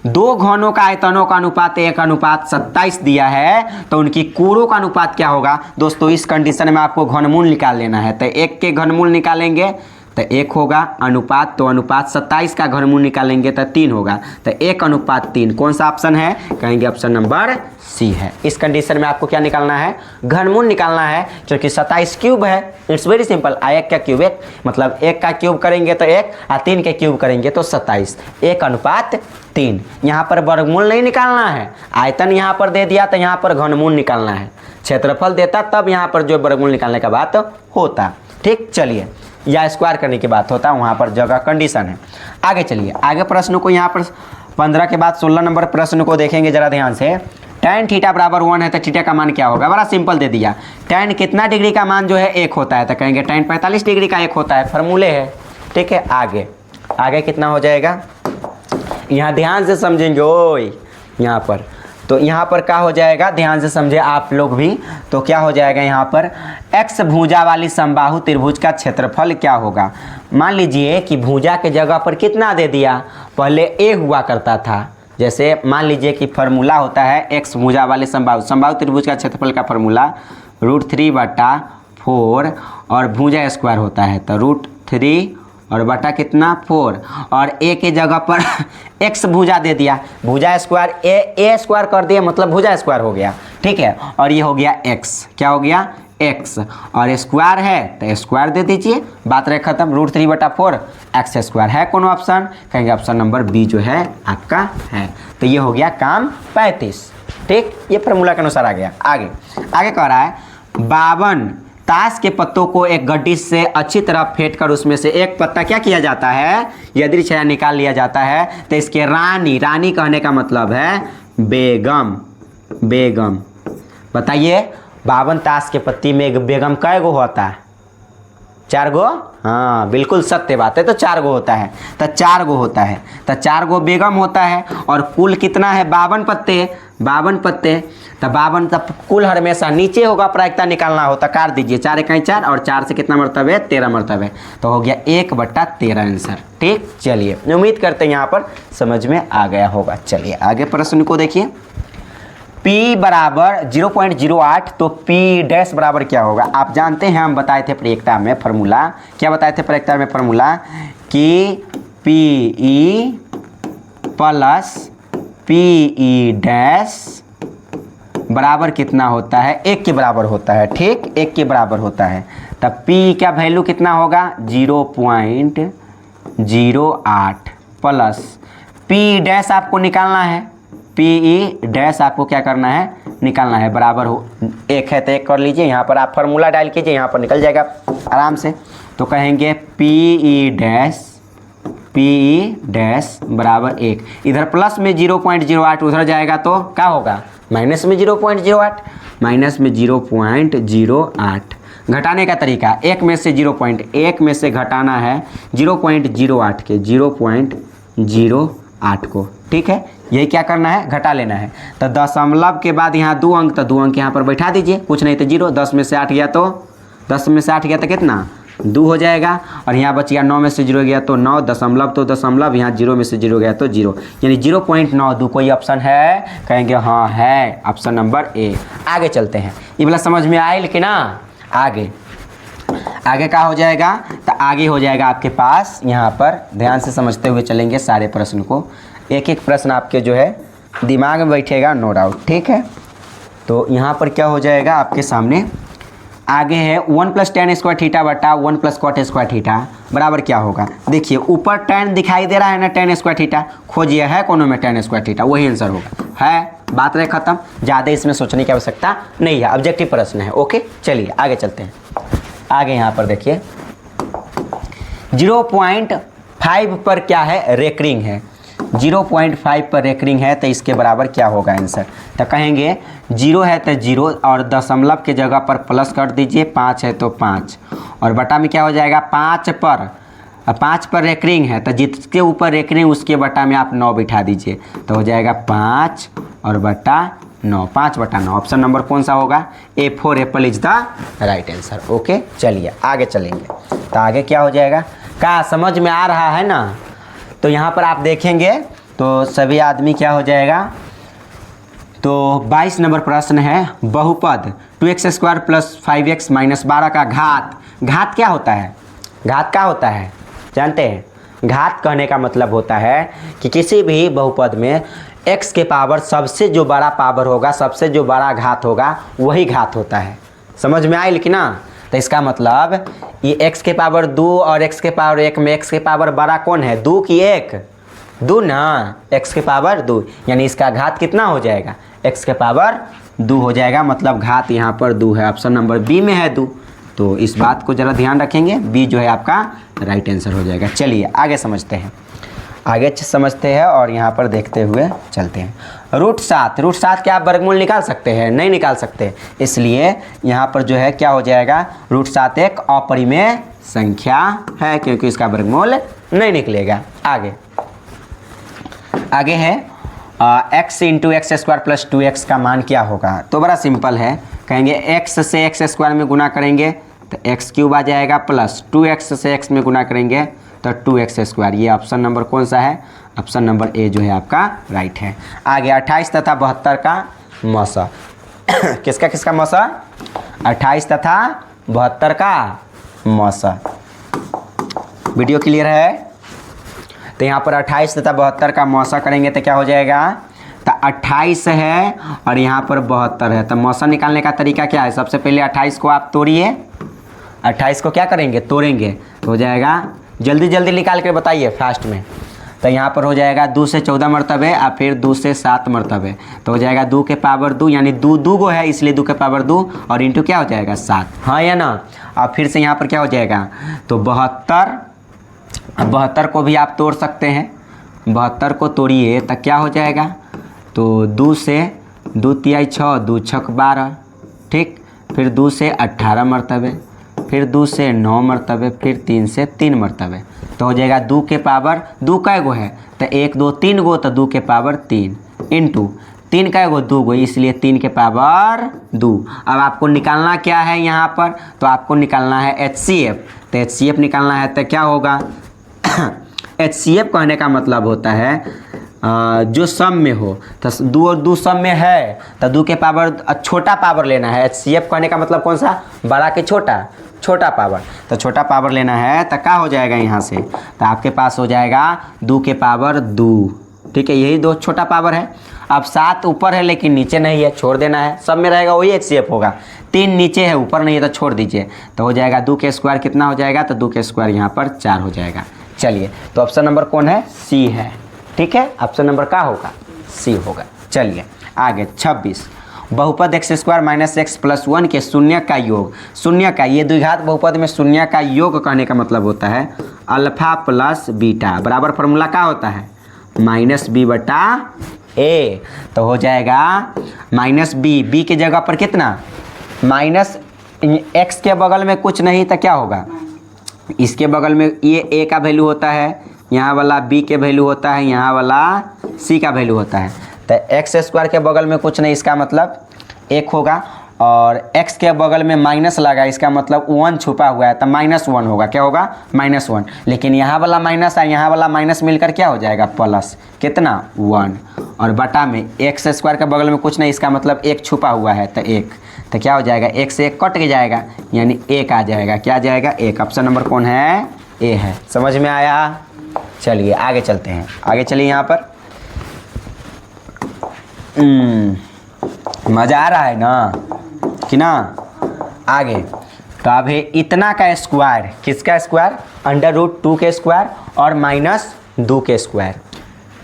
दो घनों का आयतनों का अनुपात 1:27 दिया है, तो उनकी कोरों का अनुपात क्या होगा दोस्तों। इस कंडीशन में आपको घनमूल निकाल लेना है। तो 1 के घनमूल निकालेंगे तो 1 होगा अनुपात, तो अनुपात 27 का घनमूल निकालेंगे तो 3 होगा। तो 1:3 कौन सा ऑप्शन है, कहेंगे ऑप्शन नंबर सी है। इस कंडीशन में आपको क्या निकालना है घनमूल निकालना है, क्योंकि 27 क्यूब है। It's very simple. 1 का क्यूब 1 मतलब 1 का क्यूब करेंगे तो 1 और 3 के क्यूब करेंगे तो 27। 1:3। यहाँ पर वर्गमूल नहीं निकालना है, आयतन यहाँ पर दे दिया तो यहाँ पर घनमूल निकालना है। क्षेत्रफल देता तब यहाँ पर जो वर्गमूल निकालने का बात होता। ठीक चलिए, या स्क्वायर करने की बात होता, वहाँ पर जगह कंडीशन है। आगे चलिए, आगे प्रश्न को यहाँ पर 15 के बाद 16 नंबर प्रश्न को देखेंगे जरा ध्यान से। tan थीटा बराबर 1 है तो थीटा का मान क्या होगा। बड़ा सिंपल दे दिया। tan कितना डिग्री का मान जो है 1 होता है, तो कहेंगे tan 45 डिग्री का 1 होता है, फॉर्मूले है। ठीक है, आगे आगे कितना हो जाएगा, यहाँ ध्यान से समझेंगे ओए यहाँ पर। तो यहाँ पर क्या हो जाएगा ध्यान से समझे आप लोग भी। तो क्या हो जाएगा यहाँ पर x भुजा वाली समबाहु त्रिभुज का क्षेत्रफल क्या होगा। मान लीजिए कि भुजा के जगह पर कितना दे दिया, पहले a हुआ करता था। जैसे मान लीजिए कि फार्मूला होता है x भुजा वाले समबाहु त्रिभुज का क्षेत्रफल का फार्मूला √3/4 और भुजा स्क्वायर होता है, तो √3 और बटा कितना 4, और a के जगह पर x भुजा दे दिया, भुजा स्क्वायर a स्क्वायर कर दिया मतलब भुजा स्क्वायर हो गया। ठीक है, और ये हो गया x, क्या हो गया x, और स्क्वायर है तो स्क्वायर दे दीजिए, बात रहे खत्म। √3/4 x स्क्वायर है कौन ऑप्शन, कहेंगे ऑप्शन नंबर बी जो है आपका है। तो ये हो गया काम 35। ठीक, ये फार्मूला के अनुसार आ गया। आगे आगे कह रहा है 52 ताश के पत्तों को एक गड्डी से अच्छी तरह फेंट कर उसमें से एक पत्ता क्या किया जाता है, यदि छाया निकाल लिया जाता है, तो इसके रानी, रानी कहने का मतलब है बेगम। बेगम बताइए 52 ताश के पत्ती में एक बेगम कै गो होता है, 4 गो। हाँ बिल्कुल सत्य बात है, तो 4 गो होता है, तो 4 गो होता है, तो 4 गो बेगम होता है। और कुल कितना है 52 पत्ते, 52 पत्ते, तो 52 तब कुल हमेशा नीचे होगा, प्रायिकता निकालना होता, काट दीजिए 4 × 4 और 4 से कितना मरतबे 13 मरतबे, तो हो गया 1/13 आंसर। ठीक चलिए, उम्मीद करते हैं यहाँ पर समझ में आ गया होगा। चलिए आगे प्रश्न को देखिए। P बराबर 0.08, तो P डैश बराबर क्या होगा। आप जानते हैं हम बताए थे प्रयोक्ता में फार्मूला, क्या बताए थे प्रयोक्ता में फार्मूला कि PE प्लस PE डैश बराबर कितना होता है, 1 के बराबर होता है। ठीक, 1 के बराबर होता है। तब P का वैल्यू कितना होगा 0.08 प्लस P डैश आपको निकालना है, PE डैश आपको क्या करना है निकालना है, बराबर हो 1 है तो 1 कर लीजिए, यहाँ पर आप फार्मूला डाल कीजिए, यहाँ पर निकल जाएगा आराम से। तो कहेंगे PE डैश बराबर 1, इधर प्लस में 0.08 उधर जाएगा तो क्या होगा माइनस में 0.08, माइनस में 0.08। घटाने का तरीका 1 में से 0.1 में से घटाना है 0.08 के 0.08 को। ठीक है, यही क्या करना है घटा लेना है। तो दशमलव के बाद यहाँ 2 अंक, तो 2 अंक यहाँ पर बैठा दीजिए, कुछ नहीं तो 0। 10 में से 8 गया तो 10 में से 8 गया तो कितना 2 हो जाएगा, और यहाँ बच गया 9 में से 0 गया तो 9, दशमलव तो दशमलव, यहाँ 0 में से 0 गया तो 0, यानी 0.92। कोई ऑप्शन है, कहेंगे हाँ है, ऑप्शन नंबर ए। आगे चलते हैं, ये वाला समझ में आयल कि ना। आगे आगे क्या हो जाएगा, तो आगे हो जाएगा आपके पास, यहाँ पर ध्यान से समझते हुए चलेंगे सारे प्रश्न को। एक एक प्रश्न आपके जो है दिमाग में बैठेगा, नो डाउट, ठीक है। तो यहाँ पर क्या हो जाएगा आपके सामने, आगे है 1 + tan स्क्वायर थीटा बटा 1 + cot स्क्वायर थीटा बराबर क्या होगा। देखिए ऊपर tan दिखाई दे रहा है ना, tan स्क्वायर थीटा, खोजिए है कोनो में tan स्क्वायर थीटा, वही आंसर होगा। है बात रहे खत्म, ज़्यादा इसमें सोचने की आवश्यकता नहीं है, ऑब्जेक्टिव प्रश्न है। ओके चलिए आगे चलते हैं। आगे यहाँ पर देखिए 0.5 पर क्या है, रेकरिंग है। 0.5 पर रेकरिंग है तो इसके बराबर क्या होगा आंसर। तो कहेंगे 0 है तो 0 और दशमलव के जगह पर प्लस कर दीजिए, 5 है तो 5 और बटा में क्या हो जाएगा 5 पर रेकरिंग है तो जिसके ऊपर रेकरिंग उसके बटा में आप 9 बिठा दीजिए, तो हो जाएगा 5 और बटा 9, 5 बटा 9। ऑप्शन नंबर कौन सा होगा, A4 Apple is the right answer. Okay चलिए आगे चलेंगे। तो आगे क्या हो जाएगा, क्या समझ में आ रहा है ना। तो यहाँ पर आप देखेंगे तो सभी आदमी क्या हो जाएगा, तो 22 नंबर प्रश्न है, बहुपद 2x² + 5x - 12 का घात। घात क्या होता है, घात क्या होता है जानते हैं। घात कहने का मतलब होता है कि किसी भी बहुपद में x के पावर सबसे जो बड़ा पावर होगा, सबसे जो बड़ा घात होगा वही घात होता है। समझ में आई लेकिन ना। तो इसका मतलब ये x के पावर 2 और x के पावर 1 में x के पावर बड़ा कौन है, 2 की 1, 2 ना, x के पावर 2, यानी इसका घात कितना हो जाएगा, x के पावर 2 हो जाएगा, मतलब घात यहाँ पर 2 है। ऑप्शन नंबर बी में है 2, तो इस बात को ज़रा ध्यान रखेंगे, बी जो है आपका राइट आंसर हो जाएगा। चलिए आगे समझते हैं, आगे समझते हैं और यहाँ पर देखते हुए चलते हैं। √7 क्या आप वर्गमूल निकाल सकते हैं, नहीं निकाल सकते, इसलिए यहाँ पर जो है क्या हो जाएगा, √7 एक अपरिमेय संख्या है क्योंकि इसका वर्गमूल नहीं निकलेगा। आगे है x × x² + 2x का मान क्या होगा। तो बड़ा सिंपल है, कहेंगे x से x² में गुना करेंगे तो x³ आ जाएगा, प्लस 2x से x में गुना करेंगे तो 2x²। ये ऑप्शन नंबर कौन सा है, ऑप्शन नंबर ए जो है आपका राइट है। आगे 28 तथा 72 का मौसा किसका किसका मौसा, 28 तथा 72 का मौसा। वीडियो क्लियर है। तो यहाँ पर 28 तथा 72 का मौसा करेंगे तो क्या हो जाएगा, तो 28 है और यहाँ पर 72 है। तो मौसा निकालने का तरीका क्या है, सबसे पहले 28 को आप तोड़िए, 28 को क्या करेंगे, तोड़ेंगे, तो हो जाएगा, जल्दी जल्दी निकाल कर बताइए फास्ट में। तो यहाँ पर हो जाएगा 2 से 14 मरतबे और फिर 2 से 7 मरतबे, तो हो जाएगा 2 के पावर 2, यानी 2 गो है इसलिए 2 के पावर 2 और इंटू क्या हो जाएगा 7, हाँ या ना। और फिर से यहाँ पर क्या हो जाएगा, तो 72 को भी आप तोड़ सकते हैं, 72 को तोड़िए तो क्या हो जाएगा, तो 2 से 2 तिहाई 6, 2 छक 12, ठीक, फिर 2 से 18 मरतबे, फिर 2 से 9 मरतबे, फिर 3 से 3 मरतबे, तो हो जाएगा 2 के पावर 2 कै गो है, तो 1 2 3 गो, तो 2 के पावर 3 इंटू 3 कै गो 2 गो, इसलिए 3 के पावर 2। अब आपको निकालना क्या है यहाँ पर, तो आपको निकालना है HCF। तो HCF निकालना है तो क्या होगा HCF कहने का मतलब होता है जो सम में हो, तो 2 और 2 सम में है तो 2 के पावर छोटा पावर लेना है। HCF कहने का मतलब कौन सा, बड़ा के छोटा, छोटा पावर, तो छोटा पावर लेना है तो क्या हो जाएगा यहाँ से, तो आपके पास हो जाएगा 2 के पावर 2, ठीक है, यही 2 छोटा पावर है। अब 7 ऊपर है लेकिन नीचे नहीं है, छोड़ देना है, सब में रहेगा वही HCF होगा, 3 नीचे है ऊपर नहीं है तो छोड़ दीजिए, तो हो जाएगा 2 के स्क्वायर कितना हो जाएगा, तो 2 के स्क्वायर यहाँ पर 4 हो जाएगा। चलिए तो ऑप्शन नंबर कौन है, सी है, ठीक है, ऑप्शन नंबर क्या होगा, सी होगा। चलिए आगे 26, बहुपद x² - x + 1 के शून्य का योग। शून्य का, ये द्विघात बहुपद में शून्य का योग कहने का मतलब होता है अल्फा प्लस बीटा बराबर फॉर्मूला क्या होता है, -b/a। तो हो जाएगा -b के जगह पर कितना, माइनस x के बगल में कुछ नहीं तो क्या होगा, इसके बगल में ये a का वैल्यू होता है, यहाँ वाला b के वैल्यू होता है, यहाँ वाला c का वैल्यू होता है। तो x² के बगल में कुछ नहीं, इसका मतलब 1 होगा, और x के बगल में माइनस लगा, इसका मतलब 1 छुपा हुआ है तो -1 होगा, क्या होगा, -1। लेकिन यहाँ वाला माइनस है, यहाँ वाला माइनस मिलकर क्या हो जाएगा, प्लस कितना 1, और बटा में x² के बगल में कुछ नहीं, इसका मतलब 1 छुपा हुआ है तो 1, तो क्या हो जाएगा, 1 से 1 कट के जाएगा, यानी 1 आ जाएगा, क्या आ जाएगा 1। ऑप्शन नंबर कौन है, ए है। समझ में आया। चलिए आगे चलते हैं, आगे चलिए यहाँ पर मज़ा आ रहा है ना कि ना। आगे तो अब है इतना का स्क्वायर, किसका स्क्वायर, √2 के स्क्वायर और -2 के स्क्वायर।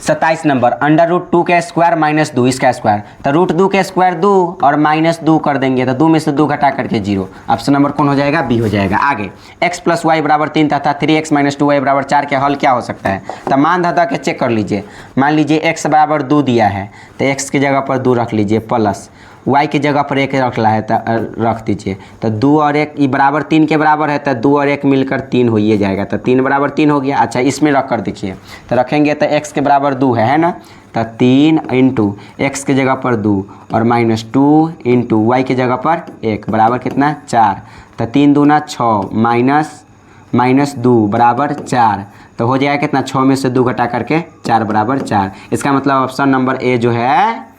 27 नंबर √2 के स्क्वायर -2 इसका स्क्वायर, तो √2 के स्क्वायर 2 और -2 कर देंगे तो 2 में से 2 घटा करके 0। ऑप्शन नंबर कौन हो जाएगा, बी हो जाएगा। आगे x + y = 3 तथा 3x - 2y = 4 के हल क्या हो सकता है। तो मान धता के चेक कर लीजिए। मान लीजिए x = 2 दिया है तो x की जगह पर 2 रख लीजिए, प्लस y की जगह पर 1 रखला है तो रख दीजिए। तो 2 और 1 ये बराबर 3 के बराबर है, तो 2 और 1 मिलकर 3 हो ही जाएगा, तो 3 = 3 हो गया। अच्छा इसमें रख कर देखिए, तो रखेंगे तो x के बराबर 2 है ना, तो 3 × x की जगह पर 2 और -2 × y की जगह पर 1 बराबर कितना 4। तो 3 दूना 6 -2 बराबर 4, तो हो जाएगा कितना 6 में से 2 घटा करके 4 बराबर 4। इसका मतलब ऑप्शन नंबर ए जो है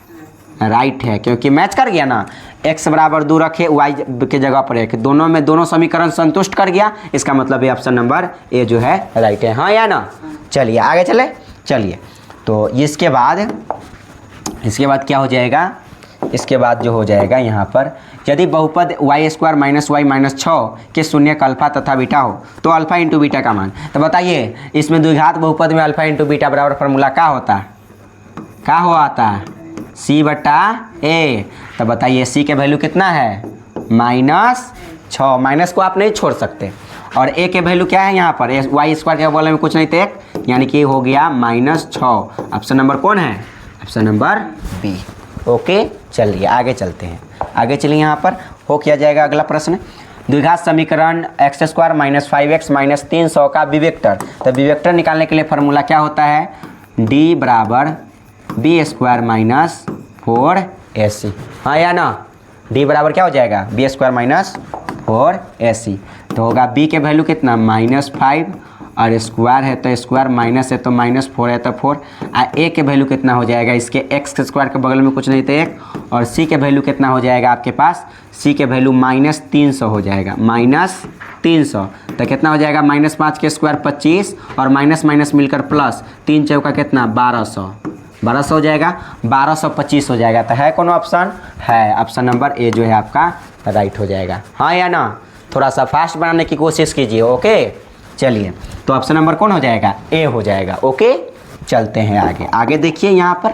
राइट है, क्योंकि मैच कर गया ना, x = 2 रखे y के जगह पर 1, दोनों में दोनों समीकरण संतुष्ट कर गया। इसका मतलब ये ऑप्शन नंबर ए जो है राइट है, हाँ या ना। चलिए आगे चले, चलिए तो इसके बाद क्या हो जाएगा, इसके बाद जो हो जाएगा यहाँ पर, यदि बहुपद y² - y - 6 के शून्यक अल्फा तथा बीटा हो तो अल्फा × बीटा का मान। तो बताइए इसमें द्विघात बहुपद में अल्फा × बीटा बराबर फॉर्मूला क्या होता है, क्या हो आता है, C/A। तो बताइए C के वैल्यू कितना है, -6, माइनस को आप नहीं छोड़ सकते, और A के वैल्यू क्या है यहाँ पर, y² के बोले में कुछ नहीं थे 1, यानी कि हो गया -6। ऑप्शन नंबर कौन है, ऑप्शन नंबर बी। ओके चलिए आगे चलते हैं, आगे चलिए यहाँ पर हो क्या जाएगा अगला प्रश्न। द्विघात समीकरण x² - 5x - 300 का विवेक्टर। तो विवेक्टर निकालने के लिए फॉर्मूला क्या होता है, D = b² - 4ac, हाँ या ना। d बराबर क्या हो जाएगा, b² - 4ac। तो होगा b के वैल्यू कितना -5, और स्क्वायर है तो स्क्वायर, माइनस है तो -4 है तो 4। a के वैल्यू कितना हो जाएगा, इसके x के स्क्वायर के बगल में कुछ नहीं तो 1, और c के वैल्यू कितना हो जाएगा आपके पास, c के वैल्यू -300 हो जाएगा, -300। तो कितना हो जाएगा, -5 के स्क्वायर 25 और माइनस माइनस मिलकर प्लस, 3 चौका कितना 1200 हो जाएगा, 1225 हो जाएगा। तो है कौन ऑप्शन, है ऑप्शन नंबर ए जो है आपका राइट हो जाएगा, हाँ या ना। थोड़ा सा फास्ट बनाने की कोशिश कीजिए। ओके चलिए तो ऑप्शन नंबर कौन हो जाएगा, ए हो जाएगा। ओके चलते हैं आगे, आगे देखिए यहाँ पर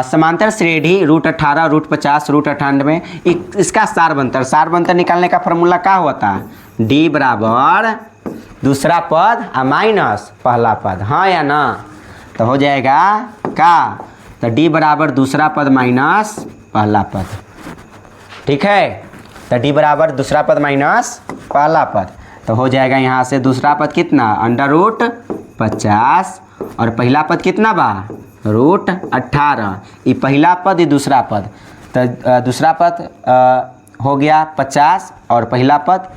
समांतर श्रेणी √18 √50 √98 इसका सार बनतर निकालने का फॉर्मूला क्या होता है, d = दूसरा पद माइनस पहला पद, हाँ या ना। तो हो जाएगा का, तो d = दूसरा पद माइनस पहला पद, ठीक है। तो d = दूसरा पद माइनस पहला पद, तो हो जाएगा यहाँ से दूसरा पद कितना √50 और पहला पद कितना बा √18, ये पहला पद ये दूसरा पद, तो दूसरा पद हो गया 50 और पहला पद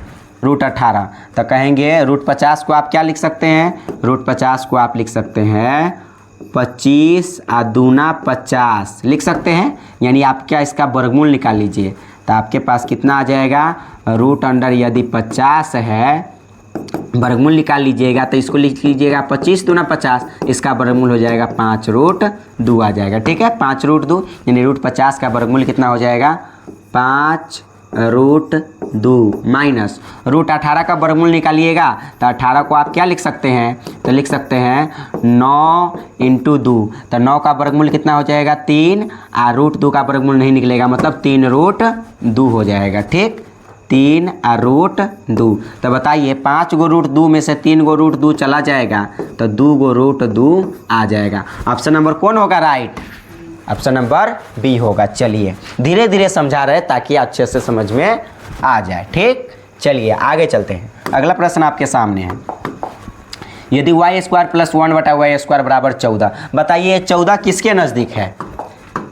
√18। तो कहेंगे √50 को आप क्या लिख सकते हैं, √50 को आप लिख सकते हैं 25 × 2 = 50 लिख सकते हैं, यानी आप क्या इसका वर्गमूल निकाल लीजिए। तो आपके पास कितना आ जाएगा, √अंडर यदि 50 है, वर्गमूल निकाल लीजिएगा तो इसको लिख लीजिएगा 25 × 2 = 50, इसका वर्गमूल हो जाएगा 5√2 आ जाएगा, ठीक है। 5√2 यानी √50 का वर्गमूल कितना हो जाएगा 5√2 माइनस √18 का वर्गमूल निकालिएगा तो 18 को आप क्या लिख सकते हैं, तो लिख सकते हैं 9 × 2, तो 9 का वर्गमूल कितना हो जाएगा 3, और √2 का वर्गमूल नहीं निकलेगा, मतलब 3√2 हो जाएगा, ठीक 3√2। तो बताइए 5 गो √2 में से 3 गो √2 चला जाएगा तो 2 गो √2 आ जाएगा। ऑप्शन नंबर कौन होगा राइट, ऑप्शन नंबर बी होगा। चलिए धीरे धीरे समझा रहे ताकि अच्छे से समझ में आ जाए, ठीक। चलिए आगे चलते हैं, अगला प्रश्न आपके सामने है, यदि y² + 1/y² = 14, बताइए 14 किसके नज़दीक है,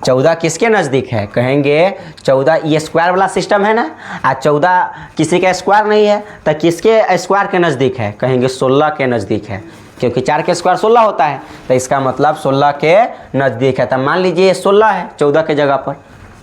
14 किसके नज़दीक है, कहेंगे 14 ये स्क्वायर वाला सिस्टम है ना, आज 14 किसी का स्क्वायर नहीं है तो किसके स्क्वायर के नज़दीक है, कहेंगे 16 के नज़दीक है, क्योंकि 4 के स्क्वायर 16 होता है, तो इसका मतलब 16 के नज़दीक है। तो मान लीजिए 16 है 14 के जगह पर,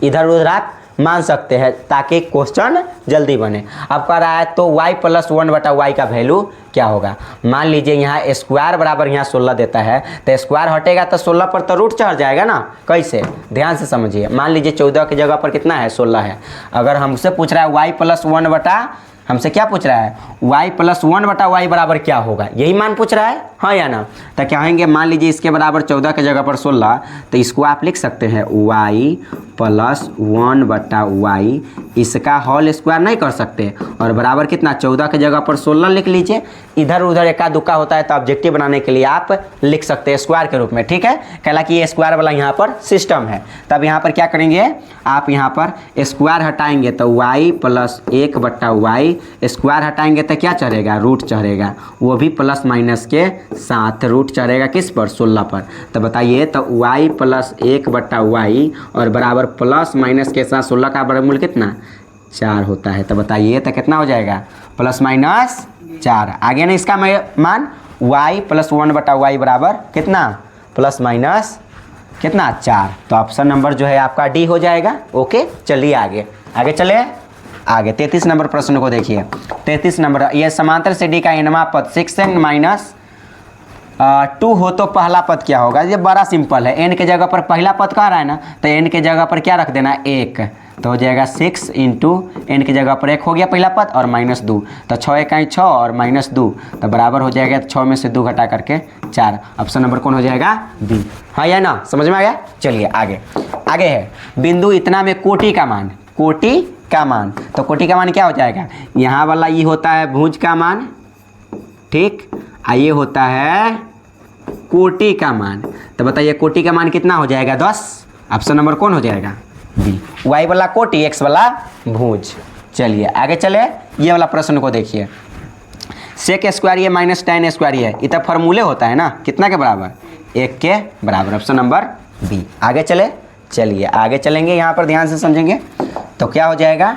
इधर उधर आप मान सकते हैं ताकि क्वेश्चन जल्दी बने। अब कह रहा है तो y + 1/y का वैल्यू क्या होगा। मान लीजिए यहाँ स्क्वायर बराबर यहाँ 16 देता है, तो स्क्वायर हटेगा तो 16 पर तो रूट चढ़ जाएगा ना। कैसे, ध्यान से समझिए। मान लीजिए 14 की जगह पर कितना है, 16 है। अगर हमसे पूछ रहा है y प्लस 1 बटा, हमसे क्या पूछ रहा है, y प्लस 1 बटा y बराबर क्या होगा, यही मान पूछ रहा है, हाँ या ना। तो क्या होंगे, मान लीजिए इसके बराबर 14 की जगह पर 16, तो इसको आप लिख सकते हैं y प्लस 1 बटा y, इसका होल स्क्वायर नहीं कर सकते, और बराबर कितना, 14 की जगह पर 16 लिख लीजिए। इधर उधर एका दुक्का होता है तो ऑब्जेक्टिव बनाने के लिए आप लिख सकते हैं स्क्वायर के रूप में, ठीक है। कहला कि ये स्क्वायर वाला यहाँ पर सिस्टम है। तब यहाँ पर क्या करेंगे, आप यहाँ पर स्क्वायर हटाएंगे तो y प्लस 1 बटा y, स्क्वायर हटाएंगे तो क्या चढ़ेगा, रूट चढ़ेगा, वो भी प्लस माइनस के साथ। रूट चढ़ेगा किस पर, 16 पर। तो बताइए, तो y प्लस 1 बटा y और बराबर प्लस माइनस के साथ 16 का वर्गमूल कितना, 4 होता है। तो बताइए तो कितना हो जाएगा, प्लस माइनस 4। आगे ना इसका मान y प्लस 1 बटा y बराबर कितना, प्लस माइनस कितना, 4। तो ऑप्शन नंबर जो है आपका डी हो जाएगा। ओके, चलिए आगे आगे चले। आगे 33 नंबर प्रश्न को देखिए। 33 नंबर, ये समांतर से डी का nवां पद 6n माइनस 2 हो तो पहला पद क्या होगा। ये बड़ा सिंपल है, n के जगह पर पहला पद कह रहा है ना, तो n के जगह पर क्या रख देना, 1, तो हो जाएगा 6 इंटू n की जगह पर 1 हो गया पहला पद और माइनस 2, तो 6 इकाई 6 और माइनस 2, तो बराबर हो जाएगा 6 में से 2 घटा करके 4। ऑप्शन नंबर कौन हो जाएगा, बी, हाँ या ना, समझ में आ गया। चलिए आगे। आगे है बिंदु इतना में कोटि का मान, कोटि का मान, तो कोटि का मान क्या हो जाएगा, यहाँ वाला ये होता है भुज का मान, ठीक, ये होता है कोटि का मान। तो बताइए कोटि का मान कितना हो जाएगा, 10। ऑप्शन नंबर कौन हो जाएगा, बी, y वाला कोटि, x वाला भुज। चलिए आगे चले, ये वाला प्रश्न को देखिए। सेक स्क्वायर ये माइनस tan स्क्वायर ये, इतना फॉर्मूले होता है ना, कितना के बराबर, 1 के बराबर। Option number B. आगे चले, चलिए आगे चलेंगे, यहाँ पर ध्यान से समझेंगे। तो क्या हो जाएगा,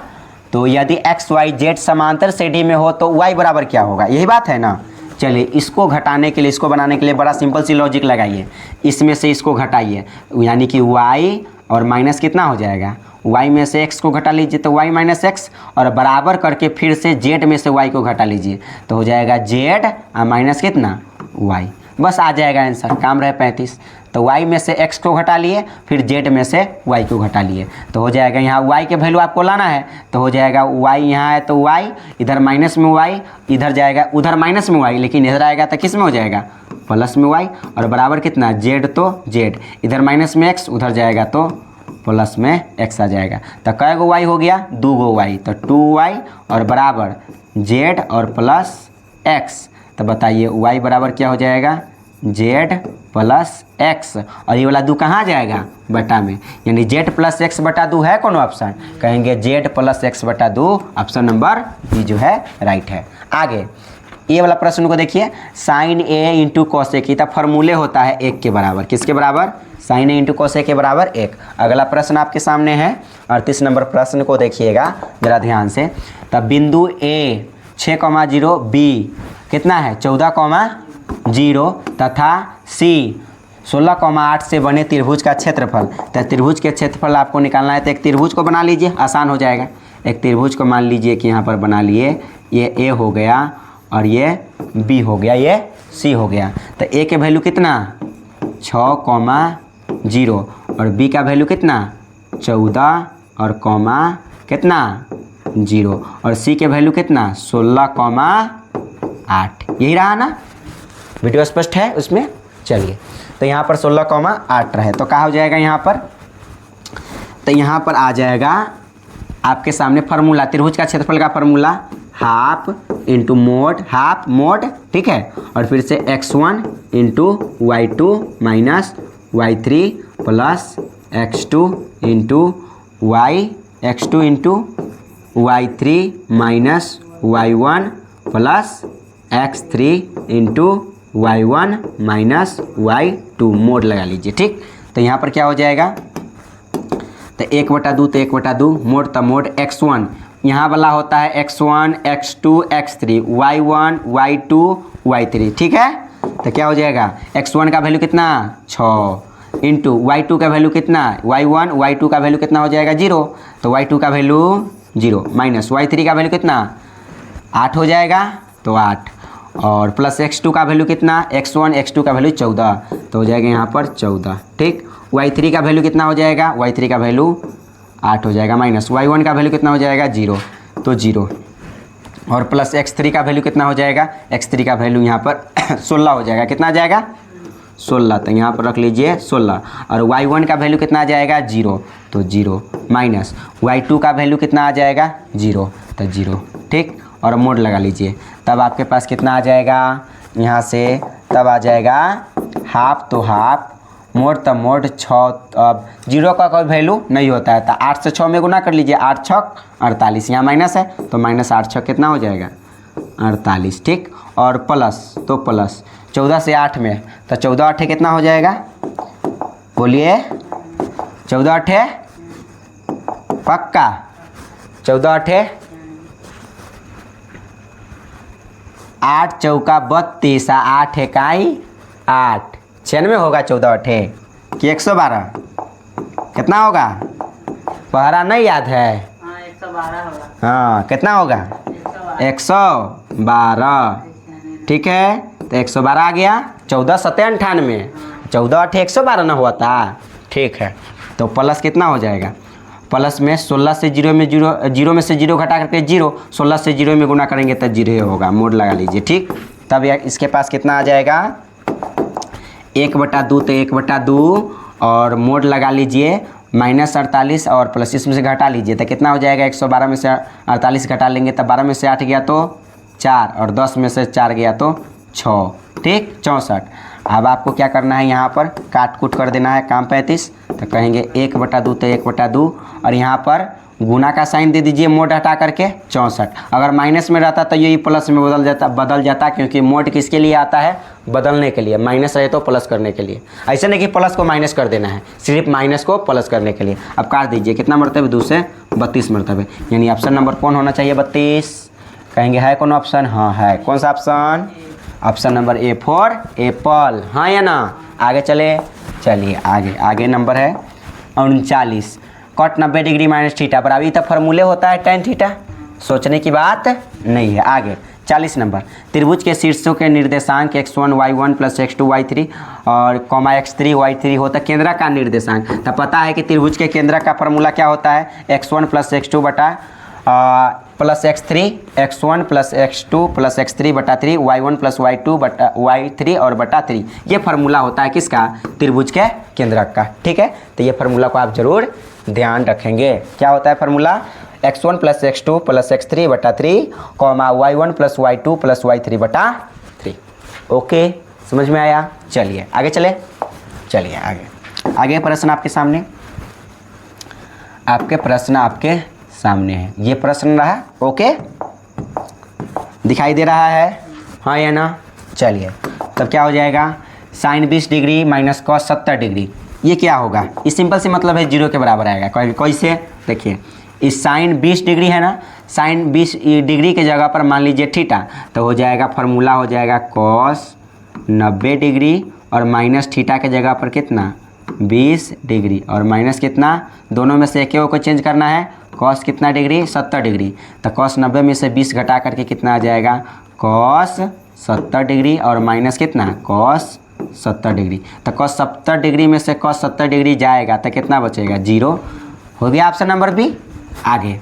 तो यदि x y z समांतर से डी में हो तो y बराबर क्या होगा, यही बात है ना। चलिए इसको घटाने के लिए, इसको बनाने के लिए बड़ा सिंपल सी लॉजिक लगाइए, इसमें से इसको घटाइए, यानी कि y और माइनस कितना हो जाएगा, y में से x को घटा लीजिए तो y माइनस एक्स, और बराबर करके फिर से z में से y को घटा लीजिए तो हो जाएगा z माइनस कितना, y। बस आ जाएगा आंसर, काम रहे 35। तो y में से x को घटा लिए, फिर z में से y को घटा लिए, तो हो जाएगा यहाँ y के वैल्यू आपको लाना है, तो हो जाएगा y यहाँ है तो y, इधर माइनस में y, इधर जाएगा उधर माइनस में y, लेकिन इधर आएगा तो किस में हो जाएगा, प्लस में y, और बराबर कितना, z, तो z, इधर माइनस में x, उधर जाएगा तो प्लस में x आ जाएगा। तो कै गो y हो गया, 2 गो y, तो 2y और बराबर z और प्लस x। तो बताइए y बराबर क्या हो जाएगा, z प्लस x, और ये वाला 2 कहाँ जाएगा, बटा में, यानी z प्लस x बटा 2 है कौन ऑप्शन, कहेंगे z प्लस x बटा 2। ऑप्शन नंबर बी जो है राइट है। आगे ये वाला प्रश्न को देखिए, साइन a इंटू कॉसेक, ये फॉर्मूले होता है 1 के बराबर, किसके बराबर, साइन a इंटू कॉसेक के बराबर 1। अगला प्रश्न आपके सामने है 38 नंबर प्रश्न को देखिएगा जरा ध्यान से। तब बिंदु a 6,0 b कितना है, 14,0 तथा c 16,8 से बने त्रिभुज का क्षेत्रफल। तो त्रिभुज के क्षेत्रफल आपको निकालना है, तो एक त्रिभुज को बना लीजिए, आसान हो जाएगा। एक त्रिभुज को मान लीजिए कि यहाँ पर बना लिए, ये a हो गया और ये b हो गया, ये c हो गया। तो a के वैल्यू कितना, 6,0 और b का वैल्यू कितना, 14 और कॉमा कितना 0, और c के वैल्यू कितना, 16,8। यही रहा ना, वीडियो स्पष्ट है उसमें। चलिए तो यहाँ पर 16,8 रहे, तो क्या हो जाएगा यहाँ पर, तो यहाँ पर आ जाएगा आपके सामने फार्मूला, त्रिभुज का क्षेत्रफल का formula, half into mode, half mode, ठीक है, और फिर से x1 into y2 minus y3 plus x2 into y3 minus y1 plus x3 into y1 minus y2, mode लगा लीजिए, ठीक। तो यहाँ पर क्या हो जाएगा, तो 1/2 तो 1/2, मोड तो मोड x1, यहाँ वाला होता है x1 x2 x3, y1 y2 y3, ठीक है। तो क्या हो जाएगा, x1 का वैल्यू कितना, 6 इंटू y2 का वैल्यू कितना, y1 y2 का वैल्यू कितना हो जाएगा, 0, तो y2 का वैल्यू 0 माइनस y3 का वैल्यू कितना, 8 हो जाएगा, तो 8, और प्लस x2 का वैल्यू कितना, x1 x2 का वैल्यू 14, तो हो जाएगा यहाँ पर 14। ठीक, y3 का वैल्यू कितना हो जाएगा, y3 का वैल्यू 8 हो जाएगा, माइनस y1 का वैल्यू कितना हो जाएगा 0, तो 0, और प्लस x3 का वैल्यू कितना हो जाएगा, x3 का वैल्यू यहाँ पर 16 हो जाएगा, कितना आ जाएगा 16, तो यहाँ पर रख लीजिए 16, और y1 का वैल्यू कितना आ जाएगा 0, तो 0, माइनस y2 का वैल्यू कितना आ जाएगा 0, तो 0। ठीक, और मोड लगा लीजिए, तब आपके पास कितना आ जाएगा यहाँ से, तब आ जाएगा हाफ, तो हाफ, मोड तो मोड 6, अब 0 का कोई वैल्यू नहीं होता है, तो 8 से 6 में गुना कर लीजिए, 8 छक 48, यहाँ माइनस है तो माइनस 8 छक कितना हो जाएगा 48। ठीक, और प्लस, तो प्लस 14 से 8 में, तो 14 8 कितना हो जाएगा, बोलिए 14 8 पक्का, 14 8 8 चौका 32, 8 इकाई 8, 96 होगा 14 8 कि 112, कितना होगा, पहरा नहीं याद है, 112 होगा। हाँ कितना होगा 112। ठीक है, तो 112 आ गया, 14 7 98, 14 8 112 ना हुआ था। ठीक है, तो प्लस कितना हो जाएगा, प्लस में 16 से 0 में 0 में से 0 घटा करके 0, 16 से 0 में गुना करेंगे तो 0 होगा, मोड लगा लीजिए। ठीक, तब इसके पास कितना आ जाएगा 1/2, तो 1/2 और मोड लगा लीजिए माइनस 48 और प्लस इसमें से घटा लीजिए, तो कितना हो जाएगा 112 में से 48 घटा लेंगे तो 12 में से 8 गया तो 4, और 10 में से 4 गया तो 6। ठीक, 64। अब आपको क्या करना है, यहाँ पर काट कूट कर देना है, काम 35, तो कहेंगे 1/2 तो 1/2, और यहाँ पर गुना का साइन दे दीजिए मोड हटा करके 64। अगर माइनस में रहता तो यही प्लस में बदल जाता, क्योंकि मोड किसके लिए आता है, बदलने के लिए, माइनस रहे तो प्लस करने के लिए, ऐसे नहीं कि प्लस को माइनस कर देना है, सिर्फ माइनस को प्लस करने के लिए। अब काट दीजिए, कितना मरतबे 2 से 32 मरतबे, यानी ऑप्शन नंबर कौन होना चाहिए 32, कहेंगे है कौन ऑप्शन, हाँ है, कौन सा option, option number A for Apple, हाँ या ना। आगे चलिए आगे नंबर है 39, कॉट 90 डिग्री माइनस थीटा बराबर, ये तो फॉर्मूले होता है tan थीटा, सोचने की बात नहीं है। आगे 40 नंबर, त्रिभुज के शीर्षों के निर्देशांक x1 y1 plus x2 y3 और कॉमा x3 y3 होता है केंद्र का निर्देशांक। तो पता है कि त्रिभुज के केंद्र का फॉर्मूला क्या होता है, x1 प्लस x2 बटा plus x3, x1 plus x2 plus x3 बटा 3, y1 प्लस y2 बटा y3 और बटा 3, ये फार्मूला होता है किसका, त्रिभुज के केंद्रक का। ठीक है, तो ये फार्मूला को आप जरूर ध्यान रखेंगे। क्या होता है formula, x1 plus x2 plus x3 बटा 3 comma y1 plus y2 plus y3 बटा 3। ओके, समझ में आया। चलिए आगे चलिए आगे प्रश्न आपके सामने है, ये प्रश्न रहा। ओके, दिखाई दे रहा है, हाँ या ना। चलिए तब क्या हो जाएगा, sine 20 degree minus cos 70 degree, ये क्या होगा, इस सिंपल से मतलब है 0 के बराबर आएगा। कैसे, देखिए इस साइन 20 डिग्री है ना, साइन 20 डिग्री के जगह पर मान लीजिए थीटा, तो हो जाएगा फार्मूला हो जाएगा कॉस 90 डिग्री और माइनस थीटा के जगह पर कितना 20 डिग्री और माइनस कितना, दोनों में से एक को चेंज करना है, कॉस कितना डिग्री 70 डिग्री, तो कॉस 90 में से 20 घटा करके कितना आ जाएगा कॉस 70 डिग्री और माइनस कितना कॉस 70 डिग्री। तो कॉस 70 डिग्री में से कॉस 70 डिग्री जाएगा तो कितना बचेगा 0। हो गया ऑप्शन नंबर बी। आगे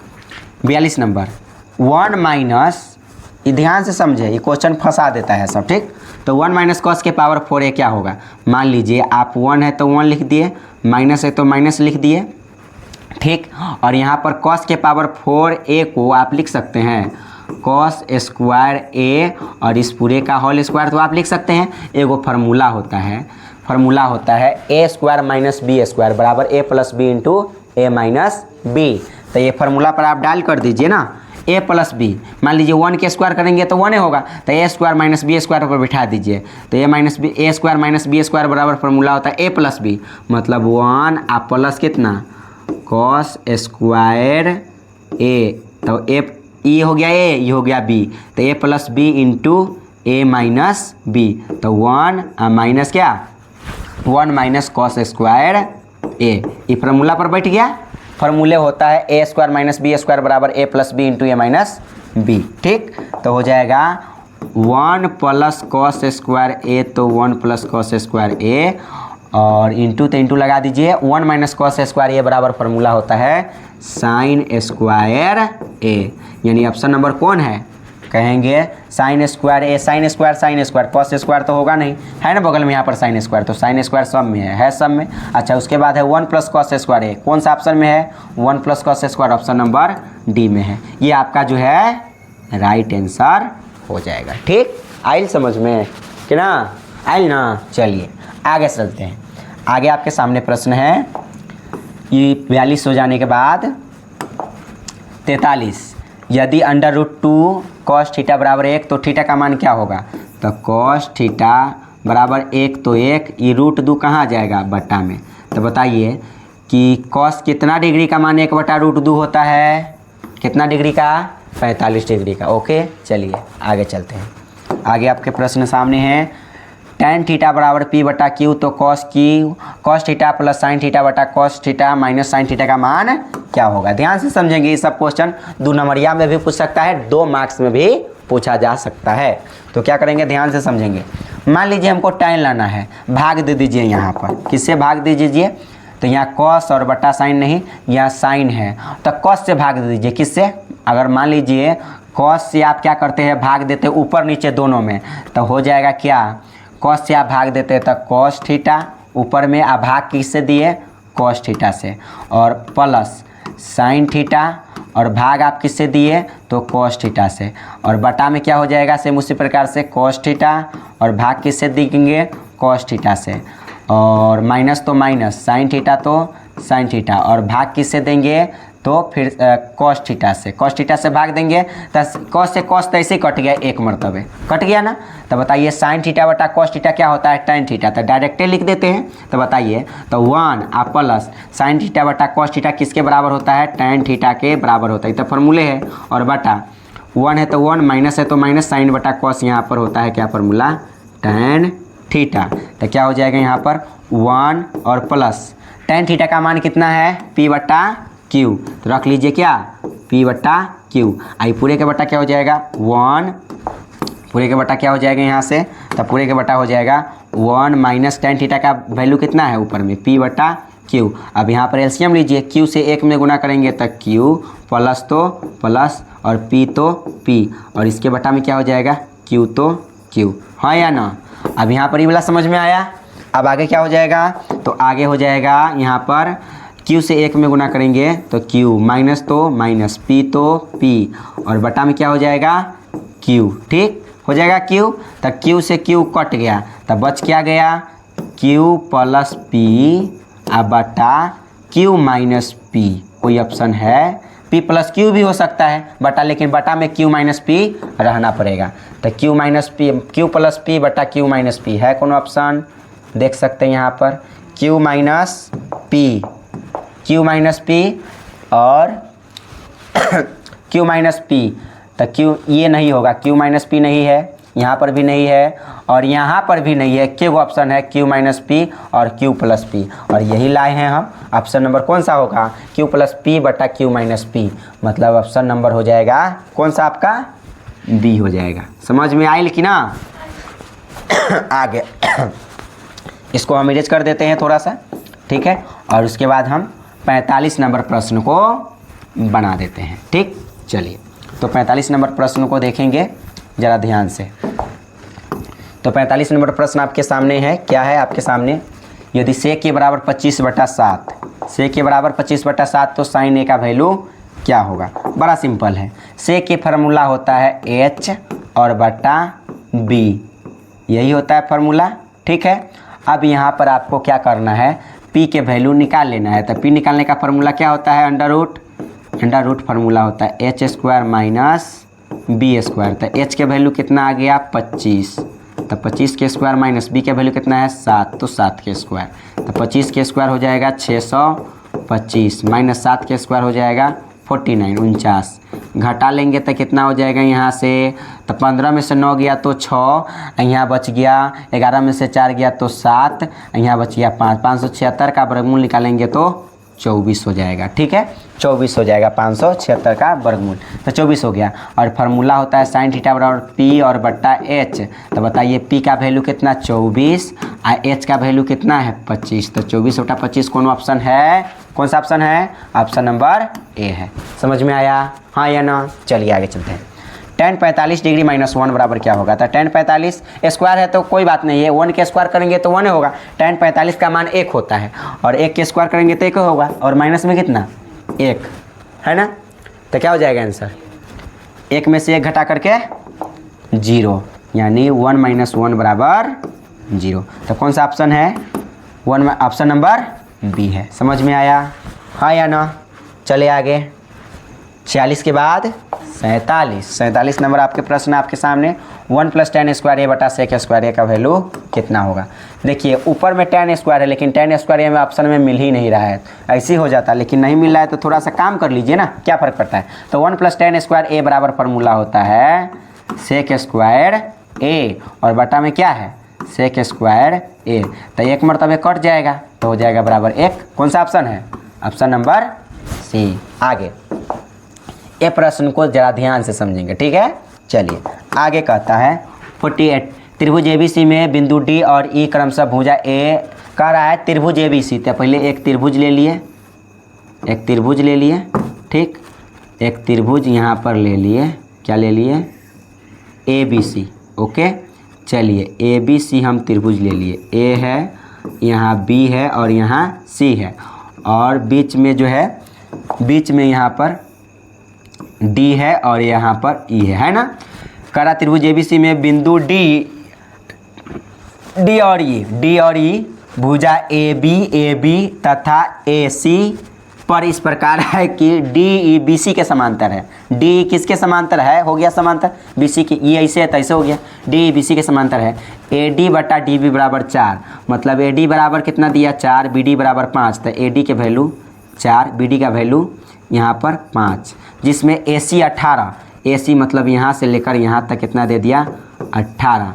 42 नंबर 1 माइनस, ध्यान से समझे, ये क्वेश्चन फंसा देता है सब। ठीक, तो 1 माइनस कॉस के पावर 4 ये क्या होगा, मान लीजिए आप 1 है तो 1 लिख दिए, माइनस है तो माइनस लिख दिए। ठीक, और यहाँ पर कॉस के पावर 4a को आप लिख सकते हैं कॉस स्क्वायर a और इस पूरे का होल स्क्वायर तो आप लिख सकते हैं। एगो फार्मूला होता है a square minus B square बराबर a plus B into A minus B. तो ये फार्मूला पर आप डायल कर दीजिए ना, a प्लस बी, मान लीजिए 1 के स्क्वायर करेंगे तो 1 होगा, तो a square minus B square पर बिठा दीजिए, तो a square minus B square बराबर फार्मूला होता है a प्लस बी, मतलब 1 आप प्लस कितना कॉस स्क्वायर a, तो ये हो गया a, ये हो गया b, तो a plus B into A minus B, तो 1 माइनस क्या 1 माइनस कॉस स्क्वायर a, ये फार्मूला पर बैठ गया। फार्मूले होता है a square minus B square बराबर a plus B into A minus B. ठीक, तो हो जाएगा 1 प्लस कॉस स्क्वायर ए, तो 1 प्लस कॉस स्क्वायर ए और इंटू तो इंटू लगा दीजिए, 1 माइनस कॉस स्क्वायर ए बराबर फॉर्मूला होता है साइन स्क्वायर ए, यानी ऑप्शन नंबर कौन है, कहेंगे साइन स्क्वायर ए। साइन स्क्वायर कॉस स्क्वायर तो होगा नहीं, है ना बगल में यहाँ पर साइन स्क्वायर, तो साइन स्क्वायर सब में है सब में। अच्छा उसके बाद है 1 प्लस कॉस स्क्वायर ए, कौन सा ऑप्शन में है, 1 plus cos square option number D में है। ये आपका जो है राइट आंसर हो जाएगा। ठीक, आइल समझ में कि ना, आइल ना। चलिए आगे चलते हैं। आगे आपके सामने प्रश्न है, ये 42 हो जाने के बाद 43, यदि √2 कॉस थीटा बराबर 1 तो थीटा का मान क्या होगा, तो कॉस थीटा बराबर 1 तो 1, ये √2 कहाँ जाएगा, बटा में। तो बताइए कि कॉस कितना डिग्री का मान 1 बटा √2 होता है, कितना डिग्री का, 45 डिग्री का। ओके चलिए आगे चलते हैं। आगे आपके प्रश्न सामने हैं, tan थीटा बराबर p बटा क्यू, तो cos theta plus sine theta बटा cos theta minus sine theta का मान क्या होगा। ध्यान से समझेंगे, ये सब क्वेश्चन 2 नंबरिया में भी पूछ सकता है, 2 मार्क्स में भी पूछा जा सकता है। तो क्या करेंगे, ध्यान से समझेंगे। मान लीजिए हमको tan लाना है, भाग दे दीजिए यहाँ पर, किससे भाग दे दीजिए, तो यहाँ कॉस और बटा साइन नहीं, यहाँ साइन है, तो कॉस से भाग दे दीजिए, किससे, अगर मान लीजिए कॉस से आप क्या करते हैं, भाग देते ऊपर नीचे दोनों में, तो हो जाएगा क्या, कॉस से आप भाग देते हैं तो कॉस थीटा, ऊपर में आप भाग किससे दिए, कॉस थीटा से, और प्लस साइन थीटा, और भाग आप किससे दिए, तो कॉस थीटा से, और बटा में क्या हो जाएगा, सेम उसी प्रकार से कॉस थीटा, और भाग किससे देंगे, कॉस थीटा से, और माइनस तो माइनस, साइन थीटा तो साइन थीटा, और भाग किससे देंगे, तो फिर कॉस थीटा से भाग देंगे, तो कॉस से कॉस तो ऐसे ही कट गया, एक मरतबे कट गया ना। तो बताइए साइन थीटा बटा कॉस थीटा क्या होता है, tan थीटा, तो डायरेक्टली लिख देते हैं। तो बताइए, तो 1 आप प्लस साइन थीटा बटा कॉस थीटा किसके बराबर होता है, tan थीटा के बराबर होता है, तो फॉर्मूले है, और बटा 1 है तो 1, माइनस है तो माइनस, साइन बटा कॉस यहाँ पर होता है क्या फॉर्मूला, tan थीटा। तो क्या हो जाएगा यहाँ पर 1 और प्लस tan थीटा का मान कितना है, p बटा क्यू, तो रख लीजिए क्या, p बटा क्यू। आई पूरे के बटा क्या हो जाएगा 1, पूरे के बटा क्या हो जाएगा यहाँ से, तो पूरे के बटा हो जाएगा 1 माइनस tan थीटा का वैल्यू कितना है ऊपर में, p बटा क्यू। अब यहाँ पर एलसीएम लीजिए, q से 1 में गुना करेंगे तो q, प्लस तो प्लस और p तो p, और इसके बटा में क्या हो जाएगा, q तो q, हाँ या ना। अब यहाँ पर ये वाला समझ में आया। अब आगे क्या हो जाएगा, तो आगे हो जाएगा यहाँ पर q से 1 में गुना करेंगे तो q, माइनस तो माइनस, p तो p, और बटा में क्या हो जाएगा q, ठीक हो जाएगा q। तो q से q कट गया, तो बच क्या गया, q प्लस p अब बटा q माइनस p, कोई ऑप्शन है, p प्लस q भी हो सकता है बटा, लेकिन बटा में q माइनस p रहना पड़ेगा। तो q minus p, q plus p बटा q माइनस p है कौन ऑप्शन, देख सकते हैं यहाँ पर q माइनस p और q माइनस p, तो q ये नहीं होगा, q माइनस p नहीं है, यहाँ पर भी नहीं है और यहाँ पर भी नहीं है, क्या ऑप्शन है q माइनस p और q प्लस p, और यही लाए हैं हम। ऑप्शन नंबर कौन सा होगा, q प्लस p बटा q माइनस p, मतलब ऑप्शन नंबर हो जाएगा कौन सा आपका, b हो जाएगा। समझ में आए कि ना। आगे इसको हम इरेज कर देते हैं थोड़ा सा, ठीक है, और उसके बाद हम 45 नंबर प्रश्न को बना देते हैं। ठीक, चलिए तो 45 नंबर प्रश्न को देखेंगे ज़रा ध्यान से। तो 45 नंबर प्रश्न आपके सामने है, क्या है आपके सामने, यदि सेक के बराबर 25/7, सेक के बराबर 25/7 तो साइन ए का वैल्यू क्या होगा। बड़ा सिंपल है, सेक के फार्मूला होता है h और बटा b, यही होता है फार्मूला, ठीक है। अब यहाँ पर आपको क्या करना है, p के वैल्यू निकाल लेना है। तो p निकालने का फार्मूला क्या होता है, अंडर रूट फार्मूला होता है h square minus b square. तो h के वैल्यू कितना आ गया 25, तो 25 के स्क्वायर माइनस b के वैल्यू कितना है 7, तो 7 के स्क्वायर, तो 25 के स्क्वायर हो जाएगा 625 माइनस 7 के स्क्वायर हो जाएगा 49 घटा लेंगे तो कितना हो जाएगा यहाँ से, तो 15 में से 9 गया तो 6, यहाँ बच गया 11 में से 4 गया तो 7, यहाँ बच गया 5, 576 का वर्गमूल निकालेंगे तो 24 हो जाएगा। ठीक है, 24 हो जाएगा, 576 का वर्गमूल, तो 24 हो गया। और फार्मूला होता है साइन थीटा बराबर पी और बट्टा एच। तो बताइए पी का वैल्यू कितना 24 और एच का वैल्यू कितना है 25। तो 24 बटा 25 कौन ऑप्शन है, कौन सा ऑप्शन है, ऑप्शन नंबर ए है। समझ में आया, हाँ या ना। चलिए आगे चलते हैं। tan 45 डिग्री माइनस 1 बराबर क्या होगा। तो tan 45 स्क्वायर है तो कोई बात नहीं है, 1 के स्क्वायर करेंगे तो 1 होगा। tan 45 का मान 1 होता है और 1 के स्क्वायर करेंगे तो 1 होगा, और माइनस में कितना 1 है ना। तो क्या हो जाएगा आंसर, 1 में से 1 घटा करके 0, यानी 1 माइनस 1 बराबर 0। तो कौन सा ऑप्शन है, ऑप्शन नंबर बी है। समझ में आया, हाँ या ना। चले आगे, 46 के बाद 47 नंबर आपके प्रश्न आपके सामने। 1 + tan स्क्वायर ए बटा सेक स्क्वायर ए का वैल्यू कितना होगा। देखिए ऊपर में tan स्क्वायर है, लेकिन tan स्क्वायर ए में ऑप्शन में मिल ही नहीं रहा है, ऐसे ही हो जाता है। लेकिन नहीं मिल रहा है तो थोड़ा सा काम कर लीजिए ना, क्या फ़र्क पड़ता है। तो 1 + tan स्क्वायर ए बराबर फार्मूला होता है सेक स्क्वायर ए, और बटा में क्या है सेक स्क्वायर ए। तो एक मरतबे कट जाएगा तो हो जाएगा बराबर 1। कौन सा ऑप्शन है, ऑप्शन नंबर सी। आगे ये प्रश्न को जरा ध्यान से समझेंगे, ठीक है। चलिए आगे कहता है 48 त्रिभुज एबीसी में बिंदु डी और ई क्रमशः भुजा ए कह रहा है त्रिभुज एबीसी। तो पहले एक त्रिभुज ले लिए, एक त्रिभुज ले लिए, ठीक, एक त्रिभुज यहाँ पर ले लिए, क्या ले लिए ए बी सी। ओके, चलिए ए बी सी हम त्रिभुज ले लिए, ए है यहाँ बी है और यहाँ सी है, और बीच में जो है, बीच में यहाँ पर डी है और यहाँ पर ई है ना। करा त्रिभुज एबीसी में बिंदु डी और ई भुजा ए बी तथा ए सी पर इस प्रकार है कि डी ई बी सी के समांतर है। डी किसके समांतर है, हो गया समांतर, बी सी की, ई ऐसे है तो ऐसे हो गया, डी बी सी के समांतर है। ए डी बटा डी बी बराबर 4, मतलब ए डी बराबर कितना दिया 4, बी डी बराबर 5। तो ए डी के वैल्यू 4, बी डी का वैल्यू यहाँ पर 5, जिसमें ए सी 18, ए सी मतलब यहाँ से लेकर यहाँ तक कितना दे दिया 18।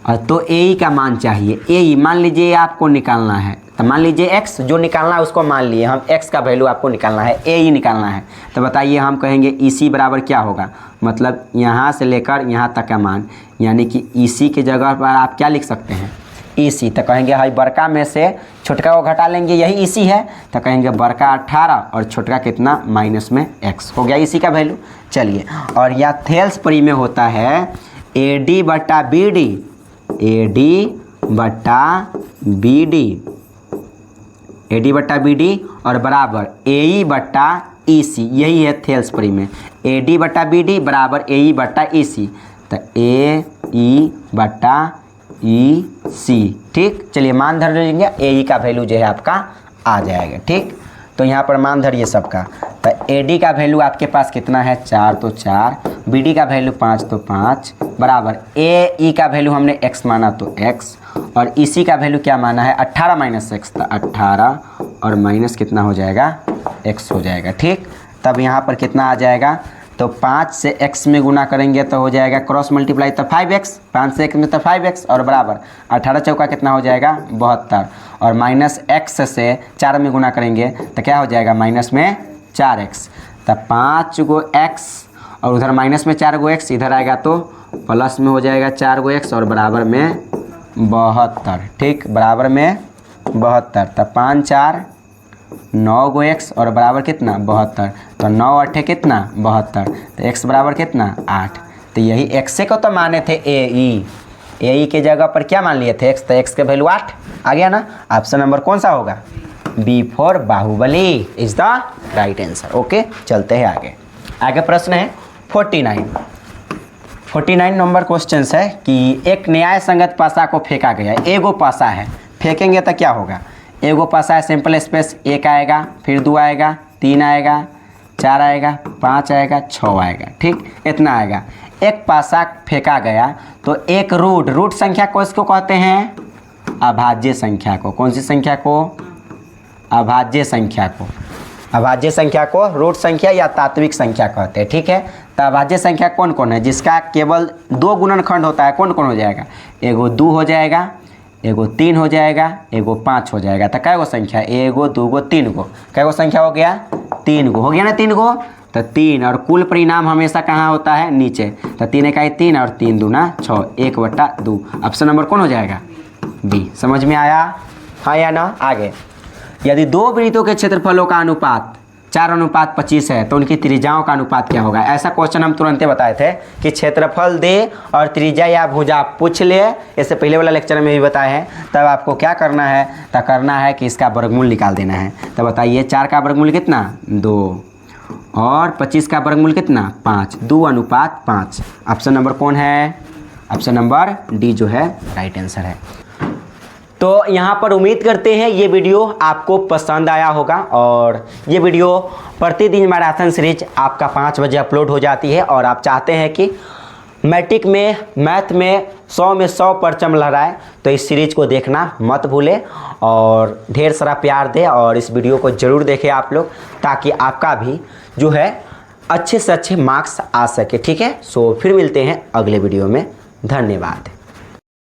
और तो ए ई का मान चाहिए, ए ई मान लीजिए आपको निकालना है, तो मान लीजिए एक्स जो निकालना है उसको मान लिए हम, एक्स का वैल्यू आपको निकालना है, ए ई निकालना है। तो बताइए हम कहेंगे ई सी बराबर क्या होगा, मतलब यहाँ से लेकर यहाँ तक का मान, यानी कि ई सी की जगह पर आप क्या लिख सकते हैं ई सी। तो कहेंगे हाई बड़का में से छोटका को घटा लेंगे, यही ई सी है, तो कहेंगे बड़का 18 और छोटका कितना माइनस में एक्स, हो गया ई सी का वैल्यू। चलिए, और या थेल्स परी में होता है ए डी बटा बी डी, ए डी बटा बी डी, ए डी बटा बी डी और बराबर ए ई बटा ई सी, यही है थेल्स परी में, ए डी बटा बी डी बराबर ए ई बटा ई सी। तो ए ई बटा ई सी, ठीक। चलिए मान धर लेंगे, ए ई का वैल्यू जो है आपका आ जाएगा, ठीक। तो यहाँ पर मान धरिए सबका। तो ए डी का वैल्यू आपके पास कितना है 4, तो 4, बी डी का वैल्यू 5, तो 5 बराबर ए ई का वैल्यू हमने x माना तो x, और ई सी का वैल्यू क्या माना है 18 माइनस एक्स, तो 18 और माइनस कितना हो जाएगा x हो जाएगा, ठीक। तब यहाँ पर कितना आ जाएगा, तो 5 से x में गुना करेंगे तो हो जाएगा क्रॉस मल्टीप्लाई तो 5x, 5 से x में तो 5x और बराबर 18 चौका कितना हो जाएगा 72, और माइनस x से 4 में गुना करेंगे तो क्या हो जाएगा माइनस में 4x। तो 5 गो x और उधर माइनस में 4 गो x, इधर आएगा तो प्लस में हो जाएगा 4 गो x और बराबर में 72, ठीक, बराबर में 72। तो 5 4 9 गो x और बराबर कितना 72, तो 9 8 कितना 72, तो x बराबर कितना 8। तो यही x को तो माने थे ए ई के जगह पर क्या मान लिए थे x, तो x के वैल्यू 8 आ गया ना। ऑप्शन नंबर कौन सा होगा, B for Baahubali is the right answer. Okay, चलते हैं आगे। आगे प्रश्न है 49 नंबर क्वेश्चन है कि एक न्याय संगत पासा को फेंका गया, एगो पासा है, फेंकेंगे तो क्या होगा, एगो पासा है, सिंपल स्पेस 1 आएगा, फिर 2 आएगा, 3 आएगा, 4 आएगा, 5 आएगा, 6 आएगा, ठीक, इतना आएगा। एक पासा फेंका गया तो एक रूट संख्या को इसको कहते हैं अभाज्य संख्या को, कौन सी संख्या को, अभाज्य संख्या को, अभाज्य संख्या को रूट संख्या या तात्विक संख्या कहते हैं, ठीक है। तो अभाज्य संख्या कौन कौन है, जिसका केवल 2 गुणनखंड होता है, कौन कौन हो जाएगा, एगो 2 हो जाएगा, एगो 3 हो जाएगा, एगो 5 हो जाएगा। तो कै गो संख्या, एगो 2 गो 3 गो, कै गो संख्या हो गया, 3 गो हो गया ना, 3 गो। तो 3 और कुल परिणाम हमेशा कहाँ होता है, नीचे। तो 3 इकाई 3 और 3 दूना 6, 1/2। ऑप्शन नंबर कौन हो जाएगा, बी। समझ में आया, हाँ या ना। आगे, यदि दो वृत्तों के क्षेत्रफलों का अनुपात 4:25 है तो उनकी त्रिज्याओं का अनुपात क्या होगा। ऐसा क्वेश्चन हम तुरंत बताए थे कि क्षेत्रफल दे और त्रिज्या या भुजा पूछ ले, इससे पहले वाला लेक्चर में भी बताए हैं। तब आपको क्या करना है, तो करना है कि इसका वर्गमूल निकाल देना है। तो बताइए 4 का वर्गमूल कितना, 2, और 25 का वर्गमूल कितना, 5, 2:5। ऑप्शन नंबर कौन है, ऑप्शन नंबर डी जो है राइट आंसर है। तो यहाँ पर उम्मीद करते हैं ये वीडियो आपको पसंद आया होगा। और ये वीडियो प्रतिदिन मैराथन सीरीज आपका 5 बजे अपलोड हो जाती है। और आप चाहते हैं कि मैट्रिक में मैथ में 100 में 100 परचम लहराए, तो इस सीरीज को देखना मत भूलें और ढेर सारा प्यार दें। और इस वीडियो को ज़रूर देखें आप लोग, ताकि आपका भी जो है अच्छे से अच्छे मार्क्स आ सके। ठीक है, सो फिर मिलते हैं अगले वीडियो में। धन्यवाद।